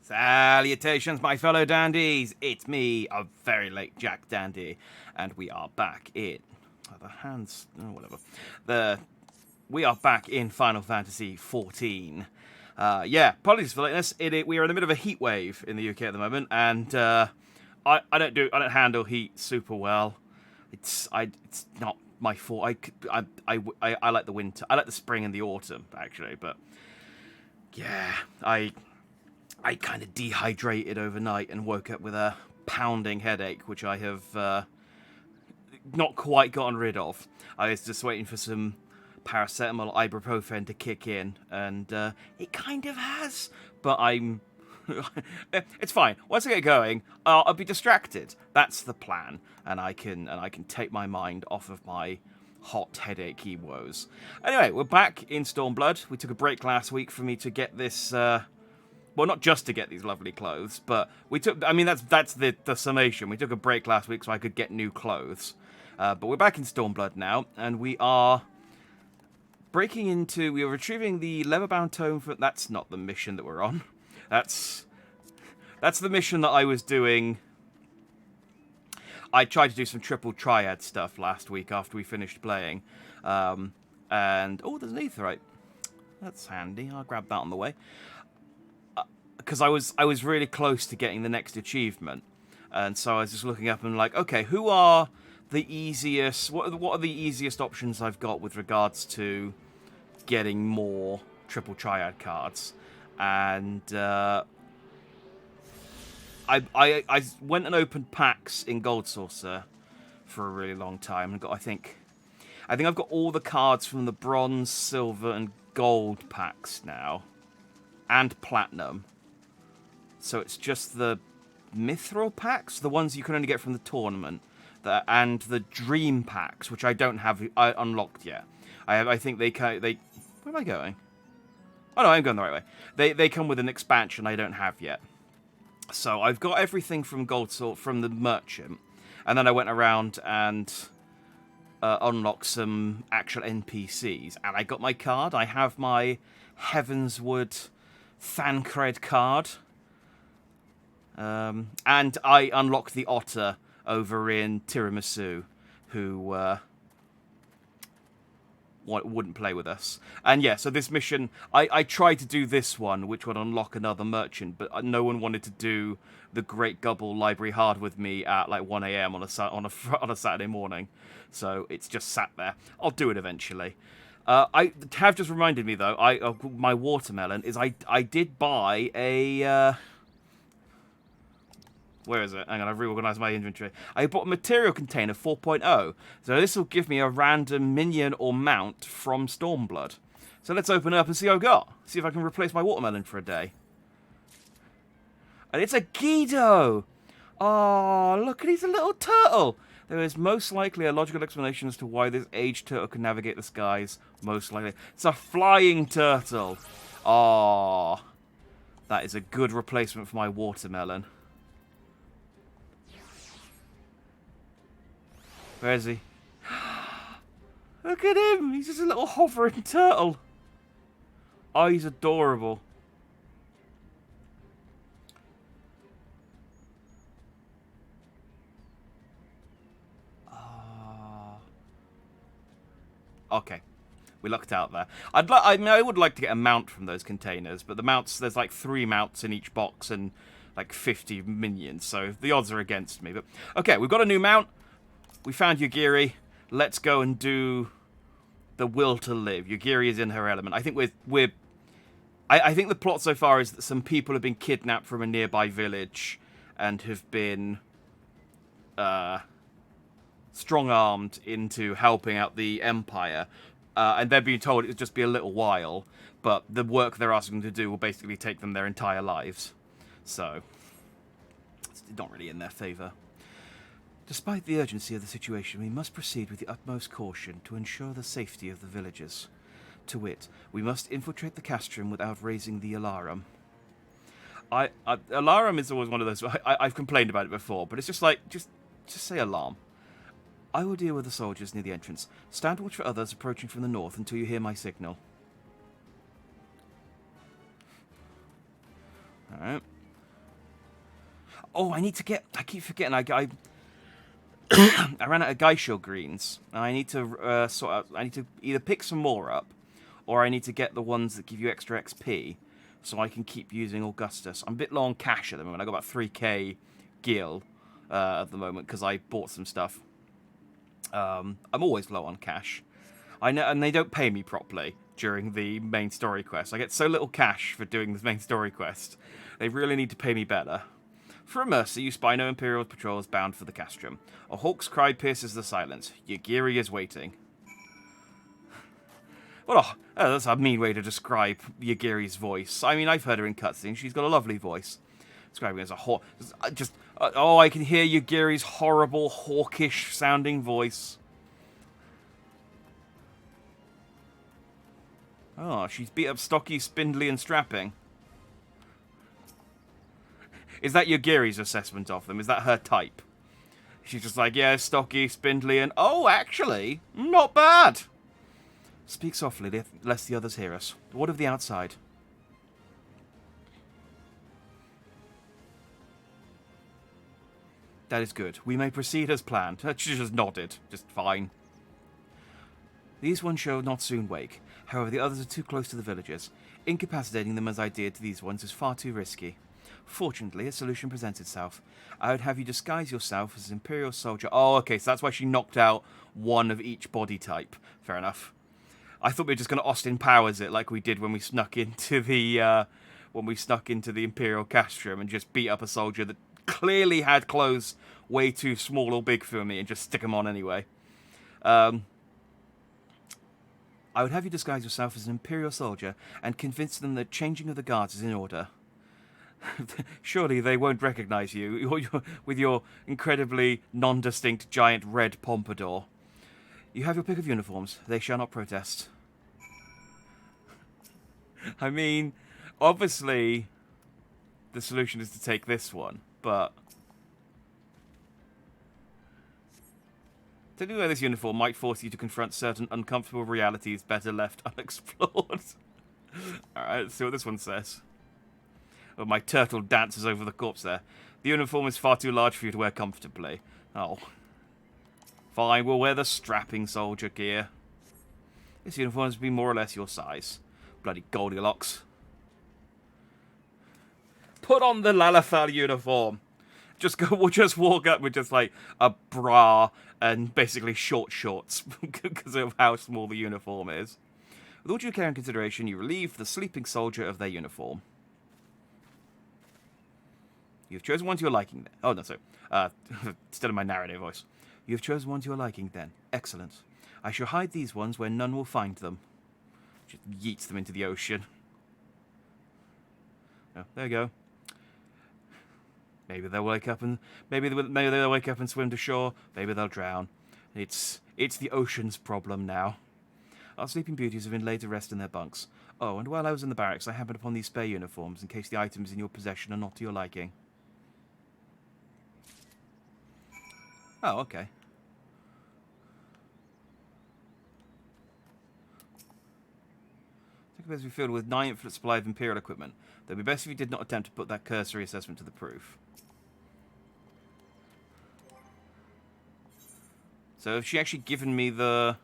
Salutations, my fellow dandies! It's me, a very late Jack Dandy, and we are back in we are back in Final Fantasy XIV. Apologies for lateness. We are in the middle of a heat wave in the UK at the moment, and I don't handle heat super well. It's not my fault. I like the winter. I like the spring and the autumn actually, but yeah, I kind of dehydrated overnight and woke up with a pounding headache, which I have not quite gotten rid of. I was just waiting for some paracetamol, ibuprofen to kick in, and it kind of has. But it's fine. Once I get going, I'll be distracted. That's the plan, and I can take my mind off of my hot headachy woes. Anyway, we're back in Stormblood. We took a break last week for me to get this. Well, not just to get these lovely clothes, but we took. I mean, that's the summation. We took a break last week so I could get new clothes. But we're back in Stormblood now, and we are we are retrieving the leather-bound tome. That's not the mission that we're on. That's the mission that I was doing. I tried to do some triple triad stuff last week after we finished playing. And there's an aetherite. That's handy. I'll grab that on the way. Because I was really close to getting the next achievement, and so I was just looking up and like, okay, who are the easiest? What are the easiest options I've got with regards to getting more triple triad cards? And I went and opened packs in Gold Saucer for a really long time, and I think I've got all the cards from the bronze, silver, and gold packs now, and platinum. So it's just the mithril packs, the ones you can only get from the tournament, and the dream packs, which I don't have unlocked yet. I think they. Where am I going? Oh no, I'm going the right way. They come with an expansion I don't have yet. So I've got everything from Gold Sword from the merchant, and then I went around and unlocked some actual NPCs, and I got my card. I have my Heavenswood Thancred card. And I unlocked the otter over in Tiramisu, who wouldn't play with us. And yeah, so this mission, I tried to do this one, which would unlock another merchant, but no one wanted to do the Great Gubble Library Hard with me at like 1 a.m. on a Saturday morning. So it's just sat there. I'll do it eventually. I have just reminded me though, my watermelon is I did buy a. Where is it? Hang on, I've reorganized my inventory. I bought a material container 4.0. So this will give me a random minion or mount from Stormblood. So let's open it up and see what I've got. See if I can replace my watermelon for a day. And it's a Guido! Oh, look, he's a little turtle! There is most likely a logical explanation as to why this aged turtle can navigate the skies. Most likely. It's a flying turtle. Oh, that is a good replacement for my watermelon. Where is he? Look at him! He's just a little hovering turtle. Oh, he's adorable. Okay. We lucked out there. I would like to get a mount from those containers, but the mounts, there's like 3 mounts in each box and like 50 minions, so the odds are against me. But okay, we've got a new mount. We found Yugiri. Let's go and do the will to live. Yugiri is in her element. I think I think the plot so far is that some people have been kidnapped from a nearby village and have been strong-armed into helping out the Empire. And they're being told it'll just be a little while, but the work they're asking them to do will basically take them their entire lives. So, it's not really in their favour. Despite the urgency of the situation, we must proceed with the utmost caution to ensure the safety of the villagers. To wit, we must infiltrate the castrum without raising the alarum. Alarum is always one of those. I've complained about it before, but it's just like just say alarm. I will deal with the soldiers near the entrance. Stand watch for others approaching from the north until you hear my signal. Alright. Oh, I need to get... I keep forgetting. I ran out of Geisho greens. And I need to sort out... I need to either pick some more up, or I need to get the ones that give you extra XP, so I can keep using Augustus. I'm a bit low on cash at the moment. I got about 3k gil at the moment because I bought some stuff. I'm always low on cash. I know, and they don't pay me properly during the main story quest. I get so little cash for doing the main story quest. They really need to pay me better. For a mercy, you spy no Imperial patrols bound for the castrum. A hawk's cry pierces the silence. Yagiri is waiting. Well, that's a mean way to describe Yagiri's voice. I mean, I've heard her in cutscenes. She's got a lovely voice. Describing it as a oh, I can hear Yagiri's horrible, hawkish-sounding voice. Oh, she's beat up stocky, spindly, and strapping. Is that Yagiri's assessment of them? Is that her type? She's just like, yeah, stocky, spindly, and... Oh, actually, not bad. Speak softly, lest the others hear us. What of the outside? That is good. We may proceed as planned. She just nodded. Just fine. These ones shall not soon wake. However, the others are too close to the villagers. Incapacitating them as I did to these ones is far too risky. Fortunately, a solution presents itself. I would have you disguise yourself as an Imperial soldier. Oh, okay, so that's why she knocked out one of each body type. Fair enough. I thought we were just going to Austin Powers it like we did when we snuck into the Imperial castrum and just beat up a soldier that clearly had clothes way too small or big for me and just stick them on anyway. I would have you disguise yourself as an Imperial soldier and convince them that changing of the guards is in order. Surely they won't recognize you with your incredibly non-distinct giant red pompadour. You have your pick of uniforms. They shall not protest. I mean, obviously, the solution is to take this one, but... Taking away this uniform might force you to confront certain uncomfortable realities better left unexplored. Alright, let's see what this one says. Oh, my turtle dances over the corpse there. The uniform is far too large for you to wear comfortably. Oh. Fine, we'll wear the strapping soldier gear. This uniform has been more or less your size. Bloody Goldilocks. Put on the Lalafell uniform. We'll just walk up with just like a bra and basically short shorts because of how small the uniform is. With all due care and consideration, you relieve the sleeping soldier of their uniform. You've chosen one to your liking. Oh, no, sorry. Instead of my narrative voice. You have chosen one to your liking, then. Excellent. I shall hide these ones where none will find them. Just yeets them into the ocean. Oh, there you go. Maybe they'll wake up and maybe they'll wake up and swim to shore. Maybe they'll drown. It's the ocean's problem now. Our sleeping beauties have been laid to rest in their bunks. Oh, and while I was in the barracks, I happened upon these spare uniforms in case the items in your possession are not to your liking. Oh, okay. Appears to be filled with 9 infinite supply of Imperial equipment. It would be best if you did not attempt to put that cursory assessment to the proof. So has she actually given me the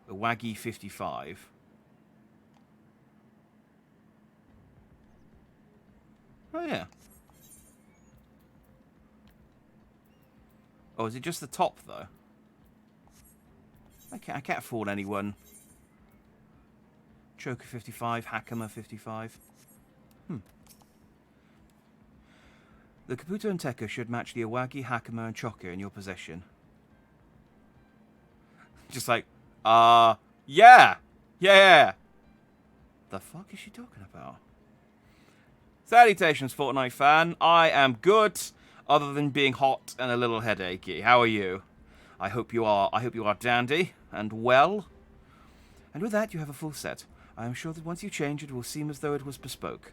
Waggy 55? Oh yeah. Oh, is it just the top though? I can't afford anyone. Choker 55, Hakama 55. The Caputo and Tekka should match the Awagi, Hakama, and Choker in your possession. Just like, yeah! Yeah! The fuck is she talking about? Salutations, Fortnite fan. I am good, other than being hot and a little headachy. How are you? I hope you are dandy and well. And with that, you have a full set. I am sure that once you change, it will seem as though it was bespoke.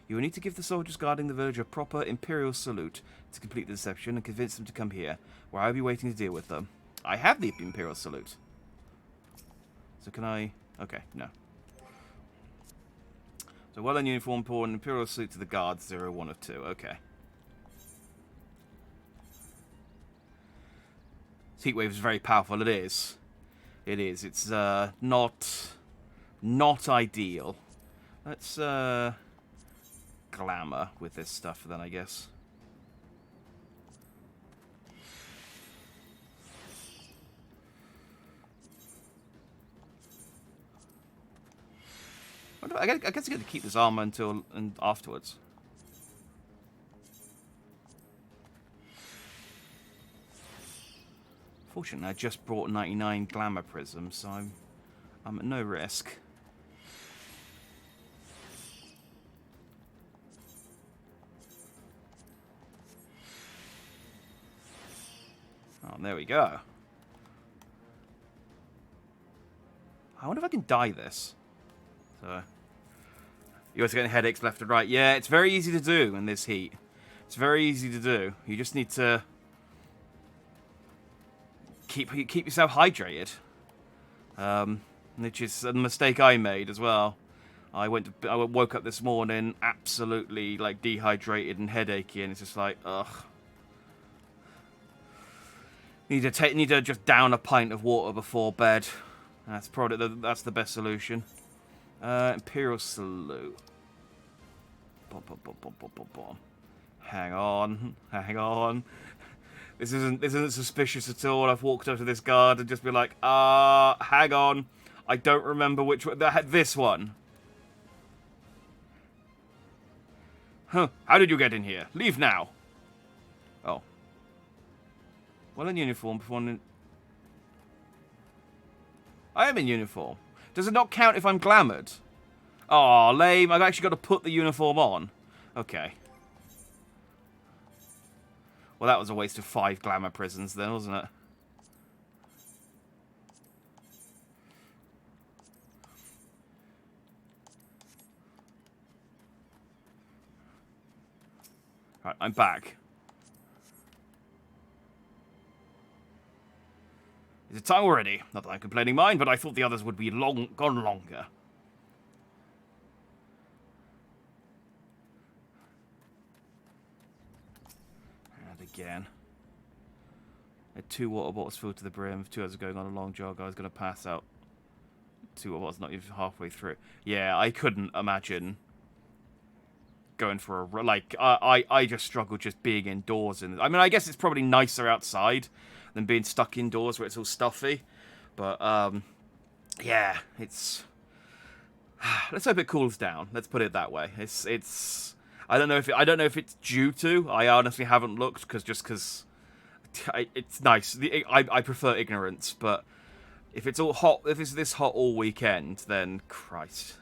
You will need to give the soldiers guarding the village a proper Imperial salute to complete the deception and convince them to come here, where I will be waiting to deal with them. I have the Imperial salute. So can I... Okay, no. So So well in uniform, poor and Imperial suit to the guards, 0, 1 of 2. Okay. This heat wave is very powerful. It is. It is. It's not ideal. Let's glamour with this stuff then, I guess. I guess I get to keep this armor until afterwards. Fortunately, I just brought 99 glamour prisms, so I'm at no risk. Oh, there we go. I wonder if I can dye this. So, you're also getting headaches left and right. Yeah, it's very easy to do in this heat. It's very easy to do. You just need to keep yourself hydrated. Which is a mistake I made as well. I woke up this morning absolutely like dehydrated and headachy, and it's just like, ugh. Need to just down a pint of water before bed. That's probably that's the best solution. Imperial salute. Hang on. This isn't suspicious at all. I've walked up to this guard and just be like, hang on. I don't remember which one. This one. Huh. How did you get in here? Leave now. Oh. Well, in uniform. I am in uniform. Does it not count if I'm glamoured? Oh, lame. I've actually got to put the uniform on. Okay. Well, that was a waste of 5 glamour prisons then, wasn't it? Right, I'm back. Is it time already? Not that I'm complaining mine, but I thought the others would be gone longer. And again. I had 2 water bottles filled to the brim. 2 others going on a long jog. I was going to pass out. 2 water bottles not even halfway through. Yeah, I couldn't imagine going for a... Like, I just struggle just being indoors. I mean, I guess it's probably nicer outside than being stuck indoors where it's all stuffy. But, yeah, it's... Let's hope it cools down. Let's put it that way. It's... I don't know if it's due to. I honestly haven't looked, because it's nice. I prefer ignorance, but if it's all hot, if it's this hot all weekend, then Christ.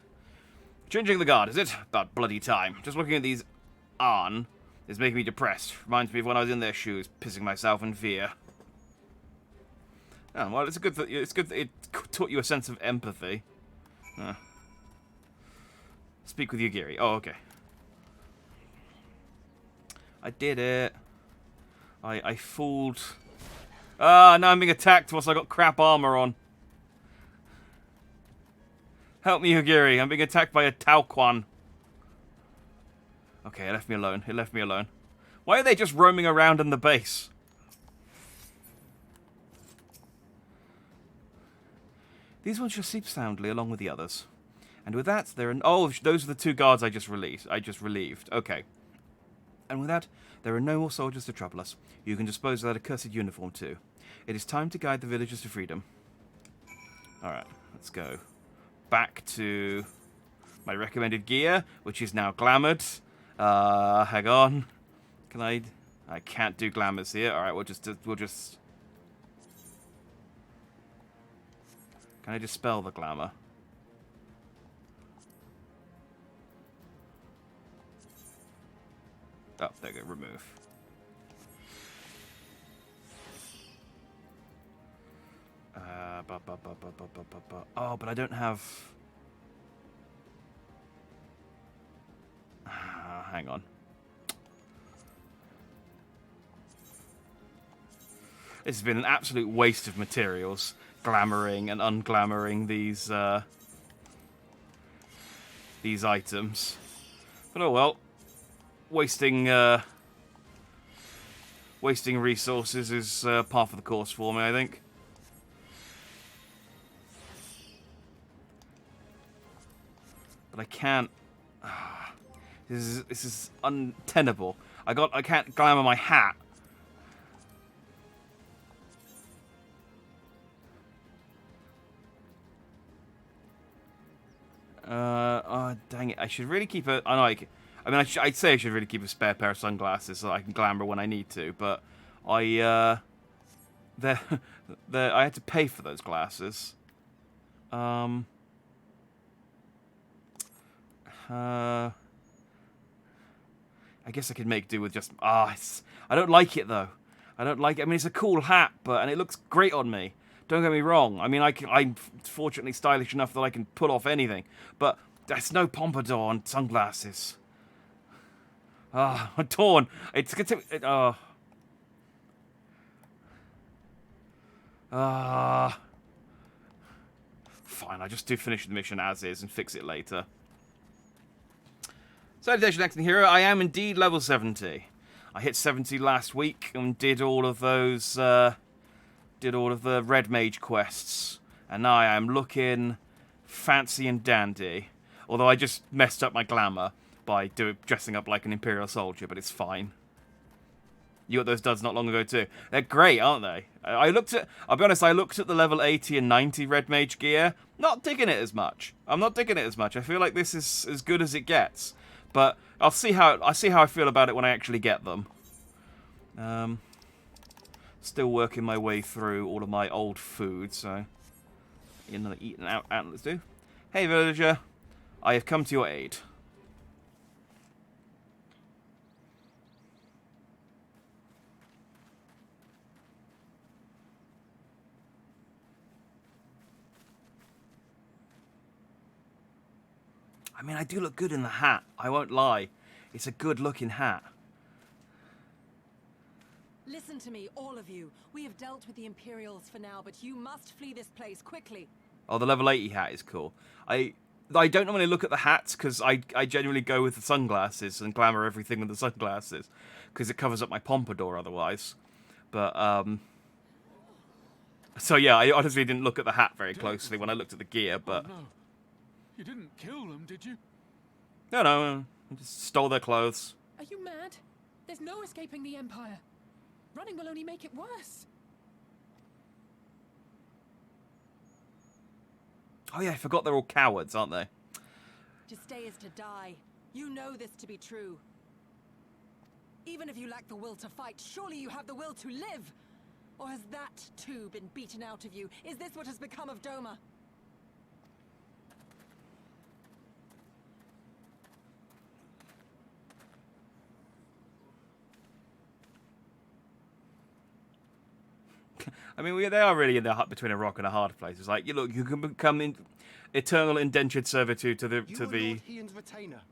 Changing the guard, is it? About bloody time. Just looking at these Arn is making me depressed. Reminds me of when I was in their shoes, pissing myself in fear. Oh, well, it's good that it taught you a sense of empathy. Speak with Yugiri. Oh, okay. I did it. I fooled. Ah, now I'm being attacked whilst I got crap armor on. Help me, Yugiri. I'm being attacked by a Tauquan. Okay, it left me alone. It left me alone. Why are they just roaming around in the base? These ones shall sleep soundly along with the others. And with that, there are... Oh, those are the 2 guards I just relieved. Okay. And with that, there are no more soldiers to trouble us. You can dispose of that accursed uniform too. It is time to guide the villagers to freedom. Alright, let's go. Back to my recommended gear, which is now glamoured. Hang on. Can I... I can't do glamours here. Alright, we'll just... Can I dispel the glamour? Oh, there you go, remove. Oh, but I don't have... hang on. This has been an absolute waste of materials, glamouring and unglamouring these these items. But oh well. Wasting resources is par for the course for me, I think. But I can't. This is untenable. I can't glamour my hat. Oh dang it! I should really keep a. I'd say I should really keep a spare pair of sunglasses so that I can glamour when I need to. But I I had to pay for those glasses. I guess I could make do with just... I don't like it, though. I don't like it. I mean, it's a cool hat, and it looks great on me. Don't get me wrong. I mean, I'm fortunately stylish enough that I can pull off anything. But there's no pompadour on sunglasses. I'm torn. It's going to... Fine, I'll just finish the mission as is and fix it later. Salutation, Acting Hero. I am indeed level 70. I hit 70 last week and did all of those, did all of the Red Mage quests. And now I am looking fancy and dandy. Although I just messed up my glamour by dressing up like an Imperial soldier, but it's fine. You got those duds not long ago too. They're great, aren't they? I'll be honest, I looked at the level 80 and 90 Red Mage gear. Not digging it as much. I'm not digging it as much. I feel like this is as good as it gets. But I'll see how I feel about it when I actually get them. Still working my way through all of my old food, so another eat and out let's do. Hey villager, I have come to your aid. I mean, I do look good in the hat. I won't lie. It's a good-looking hat. Listen to me, all of you. We have dealt with the Imperials for now, but you must flee this place quickly. Oh, the level 80 hat is cool. I don't normally look at the hats because I genuinely go with the sunglasses and glamour everything with the sunglasses because it covers up my pompadour otherwise. But, so yeah, I honestly didn't look at the hat very closely when I looked at the gear, but... Oh, no. You didn't kill them, did you? No, I just stole their clothes. Are you mad? There's no escaping the Empire. Running will only make it worse. Oh yeah, I forgot they're all cowards, aren't they? To stay is to die. You know this to be true. Even if you lack the will to fight, surely you have the will to live. Or has that, too, been beaten out of you? Is this what has become of Doma? I mean, they are really in the hut between a rock and a hard place. It's like, you can become eternal indentured servitude to the Lord Ian's retainer,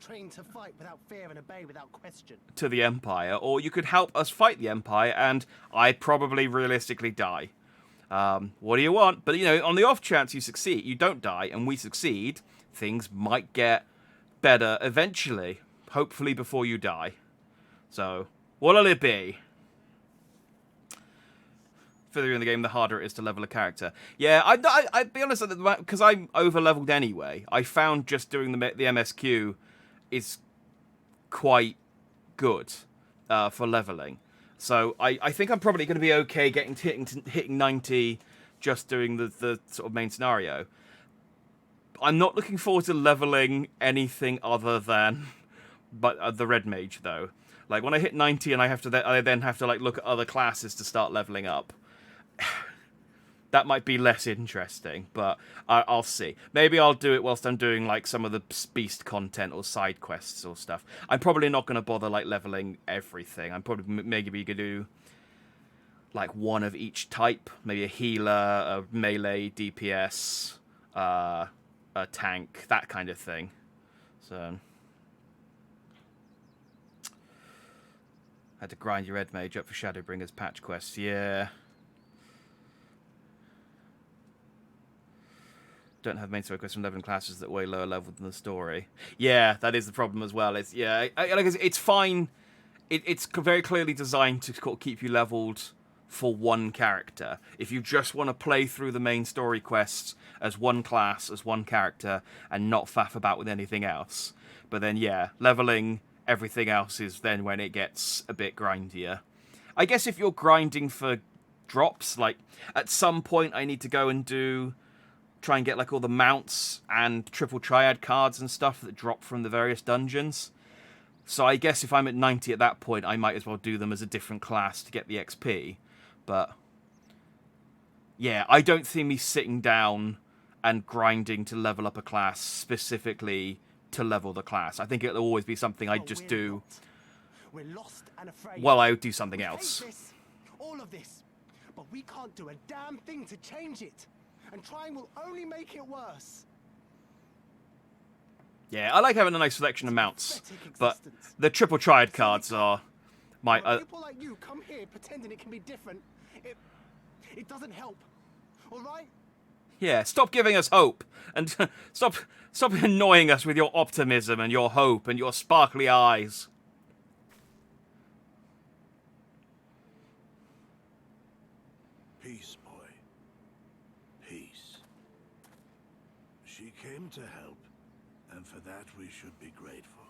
trained to fight without fear and obey without question. To the Empire, or you could help us fight the Empire, and I'd probably realistically die. What do you want? But on the off chance you succeed, you don't die, and we succeed, things might get better eventually. Hopefully before you die. So, what'll it be? Further in the game, the harder it is to level a character. Yeah, I'd be honest, because I'm over-leveled anyway, I found just doing the MSQ is quite good for leveling. So I think I'm probably going to be okay hitting 90 just doing the sort of main scenario. I'm not looking forward to leveling anything other than the Red Mage, though. Like, when I hit 90 and I then have to like look at other classes to start leveling up. That might be less interesting, but I'll see. Maybe I'll do it whilst I'm doing like some of the beast content or side quests or stuff. I'm probably not going to bother like leveling everything. I'm probably maybe going to do like one of each type. Maybe a healer, a melee, DPS, a tank, that kind of thing. So had to grind your Red Mage up for Shadowbringers patch quests. Yeah. don't have main story quests from leveling classes that are way lower level than the story. Yeah, that is the problem as well. It's it's fine. It's very clearly designed to keep you leveled for one character. If you just want to play through the main story quests as one class, as one character, and not faff about with anything else. But then, yeah, leveling everything else is then when it gets a bit grindier. I guess if you're grinding for drops, like, at some point I need to go and try and get, like, all the mounts and triple triad cards and stuff that drop from the various dungeons. So I guess if I'm at 90 at that point, I might as well do them as a different class to get the XP. But yeah, I don't see me sitting down and grinding to level up a class specifically to level the class. I think it'll always be something I just do. We're lost and afraid. While I do something We hate else. this, all of this, but we can't do a damn thing to change it, and trying will only make it worse. Yeah, I like having a nice selection of mounts, but the triple triad cards are my. When people like you come here pretending it can be different, it doesn't help. All right? Yeah, stop giving us hope, and stop annoying us with your optimism and your hope and your sparkly eyes. Peace, boy. Peace. She came to help, and for that we should be grateful.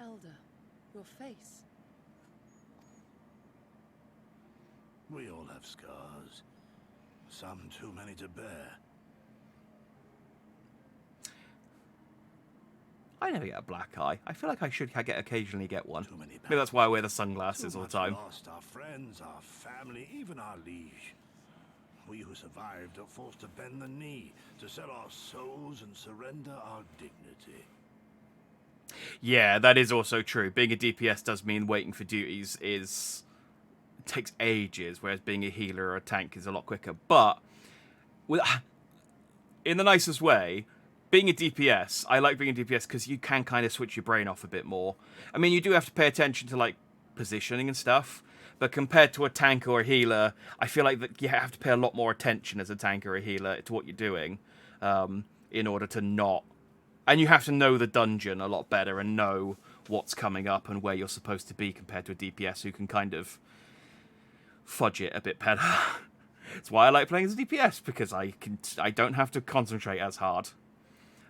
Elder, your face. We all have scars. Some too many to bear. I never get a black eye. I feel like I should occasionally get one. Too many Maybe that's why I wear the sunglasses Too all much the time. lost, our friends, our family, even our liege. We who survived are forced to bend the knee, to sell our souls and surrender our dignity. Yeah, that is also true. Being a DPS does mean waiting for duties takes ages, whereas being a healer or a tank is a lot quicker. But in the nicest way, being a DPS, I like being a DPS because you can kind of switch your brain off a bit more. I mean, you do have to pay attention to, like, positioning and stuff, but compared to a tank or a healer, I feel like that you have to pay a lot more attention as a tank or a healer to what you're doing in order to not... And you have to know the dungeon a lot better and know what's coming up and where you're supposed to be compared to a DPS who can kind of fudge it a bit better. That's why I like playing as a DPS, because I don't have to concentrate as hard.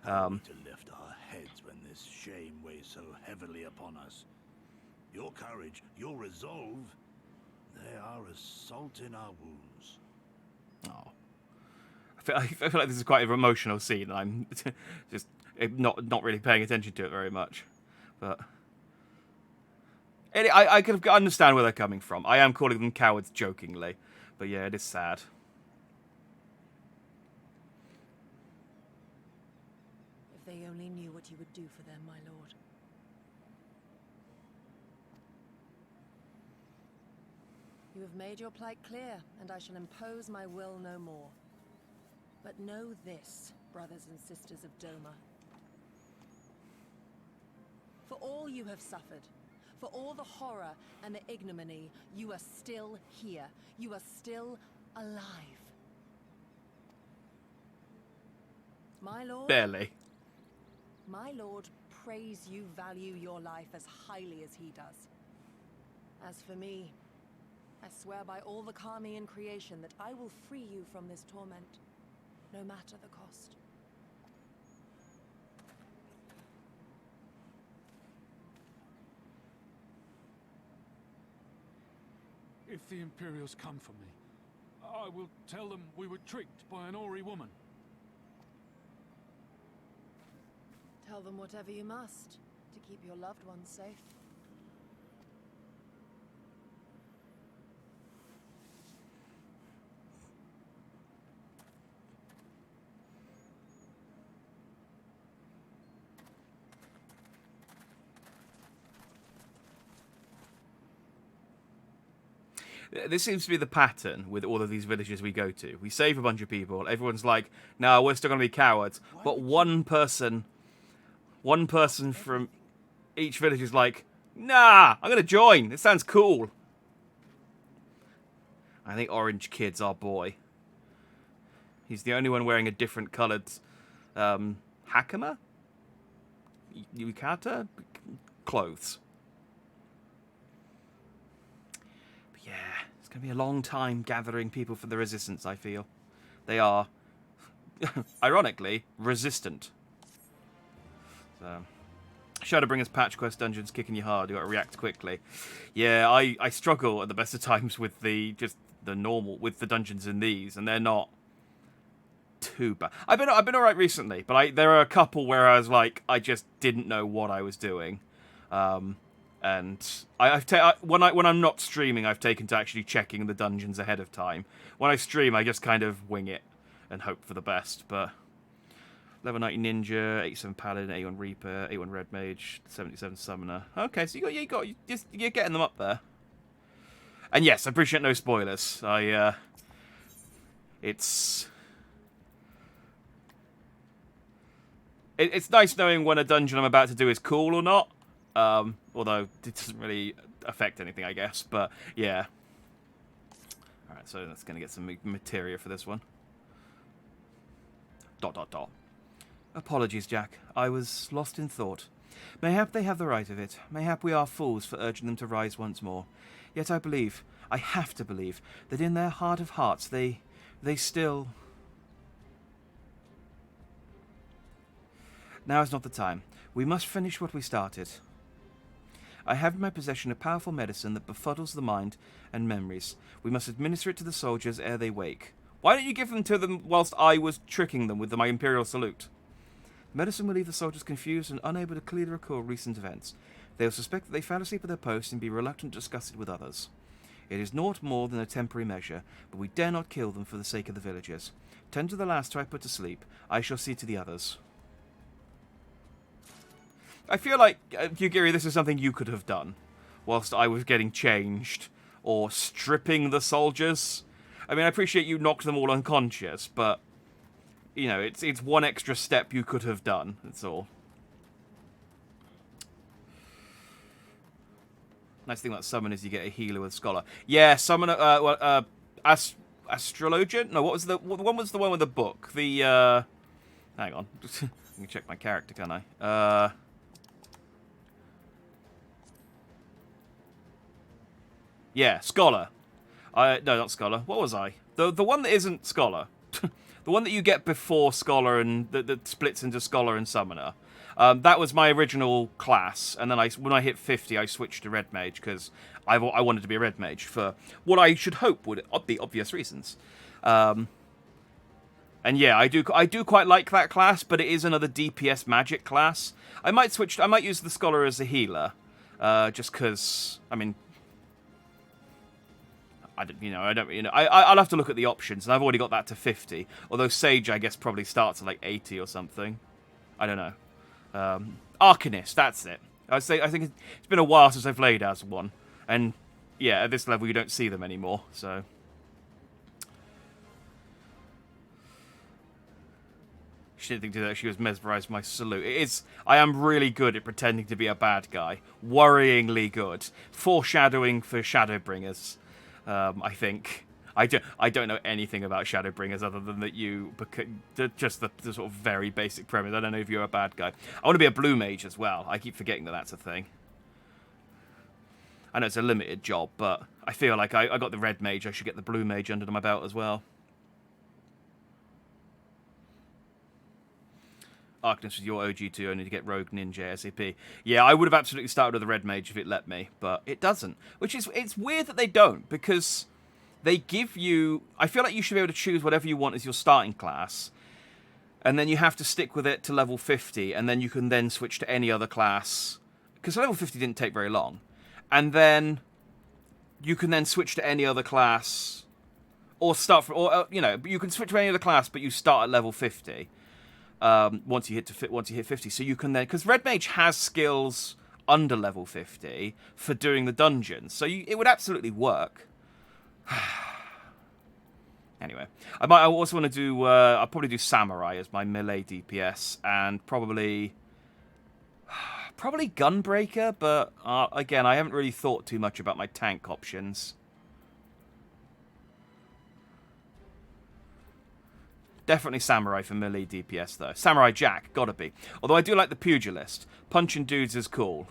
How are we to lift our heads when this shame weighs so heavily upon us? Your courage, your resolve, they are as salt in our wounds. Oh, I feel like this is quite an emotional scene. I'm just not really paying attention to it very much, but I can understand where they're coming from. I am calling them cowards jokingly, but yeah, it is sad. If they only knew what you would do for them, my lord. You have made your plight clear, and I shall impose my will no more. But know this, brothers and sisters of Doma. For all you have suffered, for all the horror and the ignominy, you are still here. You are still alive. My lord... Barely. My lord prays you value your life as highly as he does. As for me, I swear by all the Kami in creation that I will free you from this torment, no matter the cost. If the Imperials come for me, I will tell them we were tricked by an Ori woman. Tell them whatever you must to keep your loved ones safe. This seems to be the pattern with all of these villages we go to. We save a bunch of people. Everyone's like, no, we're still going to be cowards. But one person from... each village is like, nah, I'm going to join. It sounds cool. I think Orange Kid's our boy. He's the only one wearing a different coloured hakama? Yukata? Clothes. But yeah, it's going to be a long time gathering people for the Resistance, I feel. They are, ironically, resistant. So, Shadowbringers Patch Quest Dungeons kicking you hard. You got to react quickly. Yeah, I struggle at the best of times with the dungeons in these, and they're not too bad. I've been alright recently, but there are a couple where I was like, I just didn't know what I was doing, and when I'm not streaming, I've taken to actually checking the dungeons ahead of time. When I stream, I just kind of wing it and hope for the best. But level 90 Ninja, 87 Paladin, 81 Reaper, 81 Red Mage, 77 Summoner. Okay, so you're getting them up there. And yes, I appreciate no spoilers. It's nice knowing when a dungeon I'm about to do is cool or not. Although it doesn't really affect anything, I guess. But yeah. All right, so that's gonna get some materia for this one. ... Apologies, Jack. I was lost in thought. Mayhap they have the right of it. Mayhap we are fools for urging them to rise once more. Yet I believe, I have to believe, that in their heart of hearts they still... Now is not the time. We must finish what we started. I have in my possession a powerful medicine that befuddles the mind and memories. We must administer it to the soldiers ere they wake. Why don't you give them to them whilst I was tricking them with my Imperial salute? The medicine will leave the soldiers confused and unable to clearly recall recent events. They will suspect that they fell asleep at their post and be reluctant to discuss it with others. It is naught more than a temporary measure, but we dare not kill them for the sake of the villagers. Tend to the last who I put to sleep. I shall see to the others. I feel like, Yugiri, this is something you could have done whilst I was getting changed or stripping the soldiers. I mean, I appreciate you knocked them all unconscious, but, you know, it's one extra step you could have done, that's all. Nice thing about summon is you get a healer with scholar. Yeah, summoner, astrologian? No, what was the one with the book? The, hang on. I can check my character, can I? Yeah, scholar. No, not scholar. What was I? The one that isn't scholar. The one that you get before scholar and that splits into scholar and summoner. That was my original class, and then when I hit 50, I switched to red mage because I wanted to be a red mage for what I should hope would be obvious reasons. And yeah, I do quite like that class, but it is another DPS magic class. I might use the scholar as a healer, just because I mean. I'll have to look at the options, and I've already got that to 50. Although Sage, I guess, probably starts at like 80 or something. I don't know. Arcanist, that's it. I think it's been a while since I've played as one, and yeah, at this level you don't see them anymore. So she didn't think to do that. She was mesmerized by my salute. It is. I am really good at pretending to be a bad guy. Worryingly good. Foreshadowing for Shadowbringers. I think I don't know anything about Shadowbringers other than that just the sort of very basic premise. I don't know if you're a bad guy. I want to be a blue mage as well. I keep forgetting that that's a thing. I know it's a limited job, but I feel like I got the red mage. I should get the blue mage under my belt as well. Arcanist with your OG2 only to get Rogue Ninja ASAP. Yeah, I would have absolutely started with the Red Mage if it let me, but it doesn't. It's weird that they don't, because they give you... I feel like you should be able to choose whatever you want as your starting class, and then you have to stick with it to level 50, and then you can then switch to any other class. Because level 50 didn't take very long. And then you can then switch to any other class, or you can switch to any other class, but you start at level 50. Once you hit 50, so you can then, because Red Mage has skills under level 50 for doing the dungeons, so it would absolutely work. Anyway, I also want to do. I'll probably do Samurai as my melee DPS, and probably Probably Gunbreaker, but again, I haven't really thought too much about my tank options. Definitely Samurai for melee DPS, though. Samurai Jack, gotta be. Although I do like the Pugilist. Punching dudes is cool.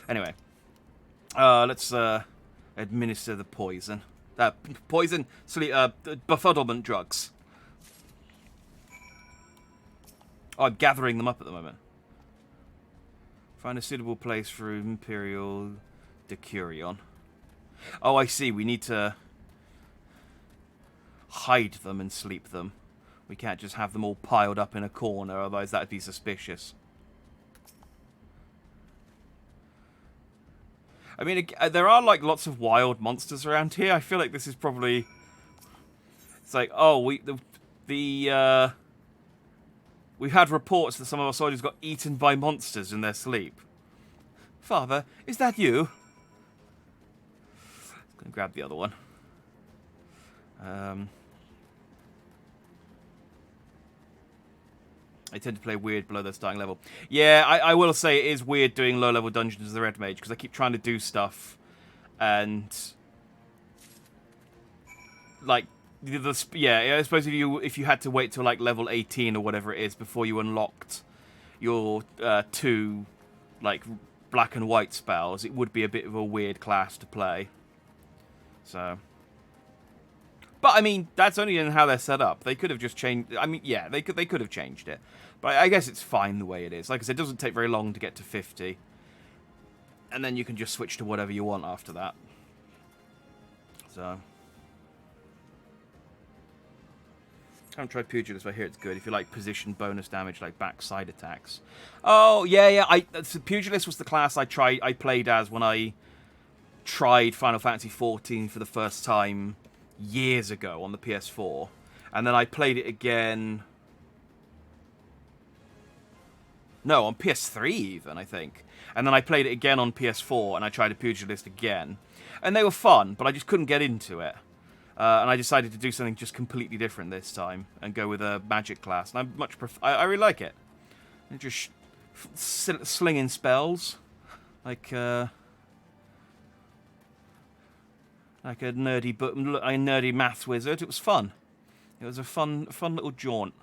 Anyway. Let's administer the poison. Poison, sleep, befuddlement drugs. Oh, I'm gathering them up at the moment. Find a suitable place for Imperial Decurion. Oh, I see. We need to hide them and sleep them. We can't just have them all piled up in a corner, otherwise that'd be suspicious. I mean, there are like lots of wild monsters around here. I feel like this is probably... It's like, oh, we've had reports that some of our soldiers got eaten by monsters in their sleep. Father, is that you? I'm gonna grab the other one. I tend to play weird below their starting level. Yeah, I will say it is weird doing low-level dungeons as the Red Mage, because I keep trying to do stuff, and... Like, yeah, I suppose if you had to wait till, like, level 18 or whatever it is before you unlocked your 2, like, black and white spells, it would be a bit of a weird class to play. So... But, I mean, that's only in how they're set up. They could have just changed... I mean, yeah, they could have changed it. But I guess it's fine the way it is. Like I said, it doesn't take very long to get to 50. And then you can just switch to whatever you want after that. So... I haven't tried Pugilist, but I hear it's good. If you like position bonus damage, like backside attacks. Oh, yeah. Pugilist was the class I played as when I tried Final Fantasy XIV for the first time... years ago on the PS4, and then I played it again. No, on PS3 even, I think. And then I played it again on PS4, and I tried a Pugilist again, and they were fun, but I just couldn't get into it. And I decided to do something just completely different this time and go with a magic class. And I really like it. And just slinging spells like a nerdy maths wizard. It was fun. It was a fun little jaunt.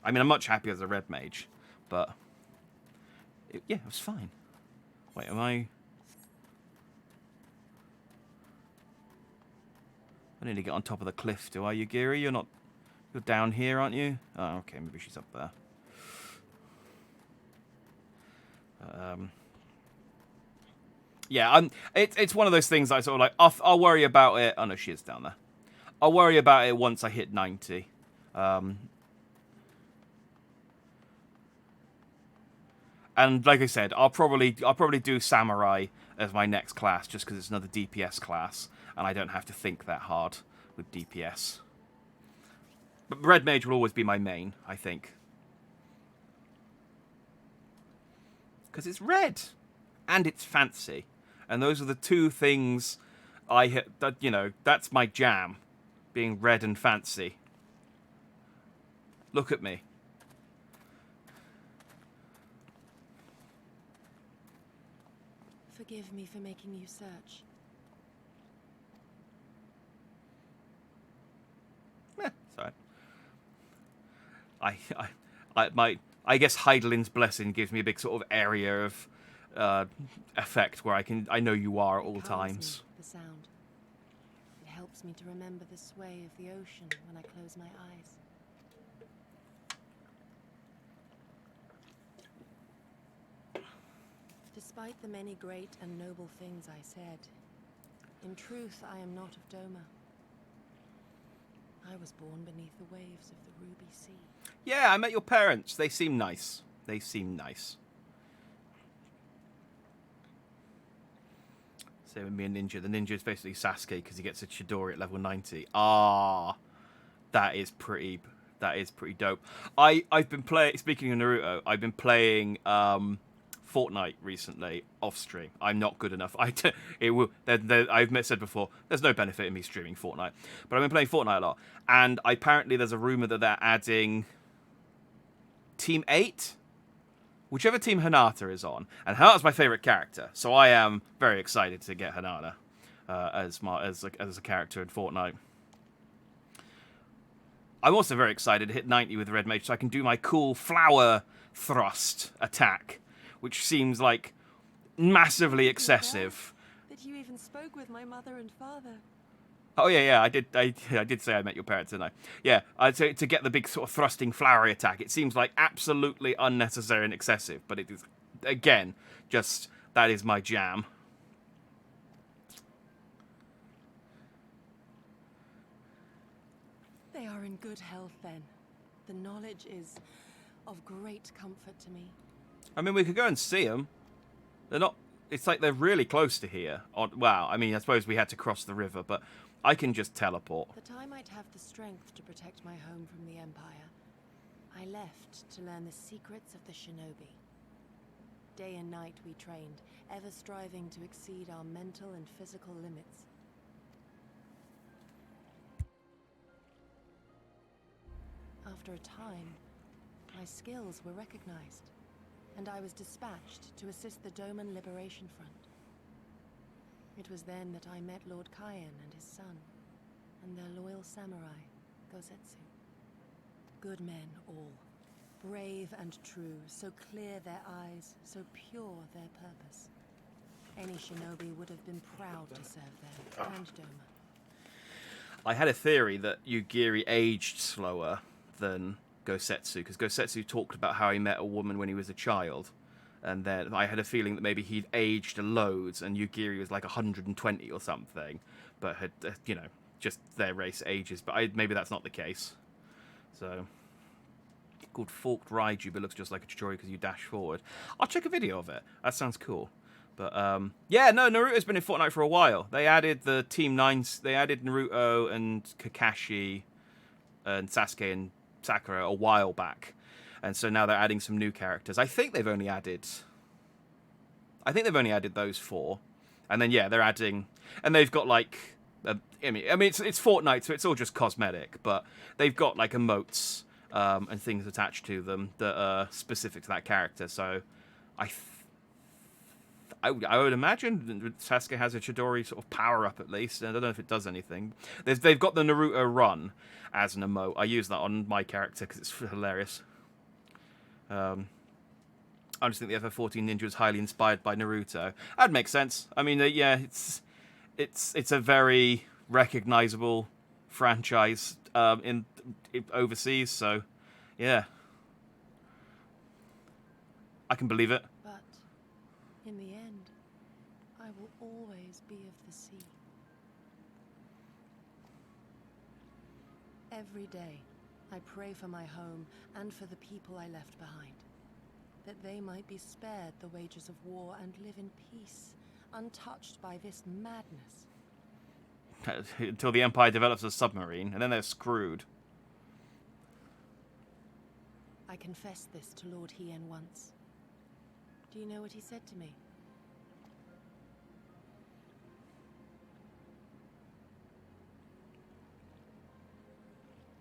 I mean, I'm much happier as a Red Mage, but it was fine. Wait, am I? I need to get on top of the cliff, do I, Yugiri? You're down here, aren't you? Oh, okay, maybe she's up there. Yeah, it's one of those things that I sort of like, I'll worry about it. Oh, no, she is down there. I'll worry about it once I hit 90. And like I said, I'll probably do Samurai as my next class, just because it's another DPS class, and I don't have to think that hard with DPS. But Red Mage will always be my main, I think. Because it's red, and it's fancy. And those are the two things that's my jam, being red and fancy. Look at me. Forgive me for making you search. Sorry. I guess Heidelin's Blessing gives me a big sort of area of effect where I know you are at all times. The sound. It helps me to remember the sway of the ocean when I close my eyes. Despite the many great and noble things I said, in truth I am not of Doma. I was born beneath the waves of the Ruby Sea. Yeah, I met your parents. They seem nice. Same with me and Ninja. The Ninja is basically Sasuke because he gets a Chidori at level 90. That is pretty dope. I've been playing, speaking of Naruto, I've been playing Fortnite recently off stream. I'm not good enough. I've said before, there's no benefit in me streaming Fortnite, but I've been playing Fortnite a lot, and apparently there's a rumor that they're adding Team 8? Whichever team Hinata is on. And Hinata's my favorite character, so I am very excited to get Hinata as a character in Fortnite. I'm also very excited to hit 90 with Red Mage so I can do my cool flower thrust attack, which seems like massively excessive. That you even spoke with my mother and father. Oh yeah, I did say I met your parents, didn't I? Yeah, I'd say to get the big sort of thrusting flowery attack. It seems like absolutely unnecessary and excessive, but it is, again, just that is my jam. They are in good health then. The knowledge is of great comfort to me. I mean, we could go and see them. They're not. It's like they're really close to here. Wow. I mean, I suppose we had to cross the river, but I can just teleport. That I might have the strength to protect my home from the Empire, I left to learn the secrets of the shinobi. Day and night we trained, ever striving to exceed our mental and physical limits. After a time, my skills were recognized, and I was dispatched to assist the Doman Liberation Front. It was then that I met Lord Kayan and his son, and their loyal samurai, Gosetsu. Good men all, brave and true, so clear their eyes, so pure their purpose. Any shinobi would have been proud to serve them, and Doma. I had a theory that Yugiri aged slower than Gosetsu, because Gosetsu talked about how he met a woman when he was a child, and then I had a feeling that maybe he'd aged loads, and Yugiri was like 120 or something, but had, just their race ages, but maybe that's not the case. So, called Forked Raiju, but looks just like a tutorial because you dash forward. I'll check a video of it. That sounds cool. But, yeah, no, Naruto's been in Fortnite for a while. They added the Team 9, they added Naruto and Kakashi and Sasuke and Sakura a while back. And so now they're adding some new characters. I think they've only added those 4. And then, yeah, they're adding, and they've got like, I mean, it's Fortnite, so it's all just cosmetic, but they've got like emotes and things attached to them that are specific to that character. So I would imagine Sasuke has a Chidori sort of power-up at least. I don't know if it does anything. They've got the Naruto run as an emote. I use that on my character because it's hilarious. I just think the FF14 ninja is highly inspired by Naruto. That'd make sense. I mean, yeah, it's a very recognizable franchise in overseas, so yeah, I can believe it. But in the end, I will always be of the sea. Every day, I pray for my home and for the people I left behind, that they might be spared the wages of war and live in peace, untouched by this madness. Until the Empire develops a submarine, and then they're screwed. I confessed this to Lord Hien once. Do you know what he said to me?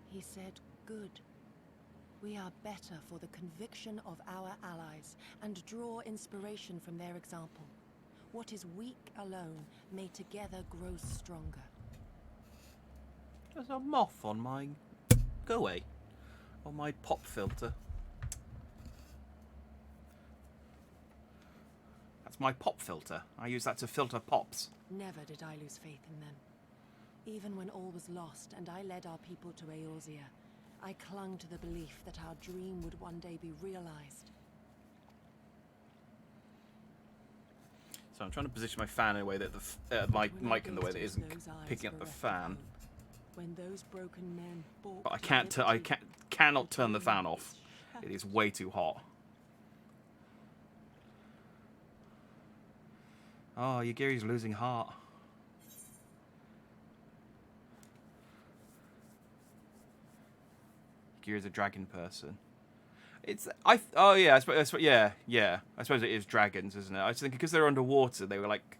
He said, "Good. We are better for the conviction of our allies, and draw inspiration from their example. What is weak alone may together grow stronger." There's a moth on my... Go away. On my pop filter. That's my pop filter. I use that to filter pops. Never did I lose faith in them. Even when all was lost and I led our people to Eorzea, I clung to the belief that our dream would one day be realized. So I'm trying to position my fan in a way that my mic in the way that isn't picking up the fan. When those broken men But I cannot turn the fan off. It is way too hot. Oh, Yugiri's losing heart. Yugiri's a dragon person. Oh yeah, I suppose yeah. I suppose it is dragons, isn't it? I was thinking because they're underwater, they were like,